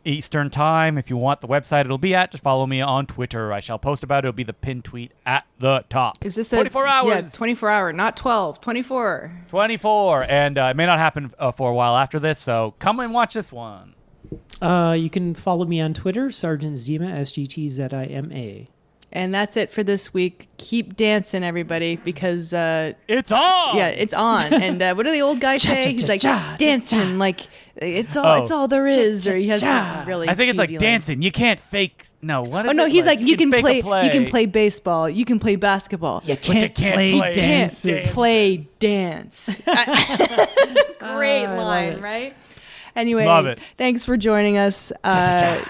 Eastern Time. If you want the website it'll be at, just follow me on Twitter. I shall post about it. It'll be the pinned tweet at the top. Is this 24 hours? Yeah, 24 hour, not 12, 24. 24. And it may not happen for a while after this, so come and watch this one. You can follow me on Twitter, Sergeant Zima, SGTZIMA. And that's it for this week. Keep dancing, everybody, because it's on. Yeah, it's on. And what do the old guys say? He's like dancing, like it's all there is. Or he has some really. I think it's like cheesy dancing. You can't fake. No, what is it? Oh no, he's like you can play. You can play baseball. You can play basketball. You can't play dance. Play dance. Great line, right? Anyway, love it. Thanks for joining us. Yeah,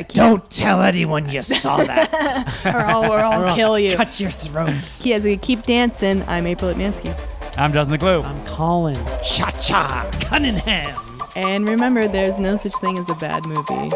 don't tell anyone you saw that. or I'll kill you. Cut your throats. As we keep dancing, I'm April at Mansky. I'm Justin DeClue. I'm Colin Cha-Cha Cunningham. And remember, there's no such thing as a bad movie.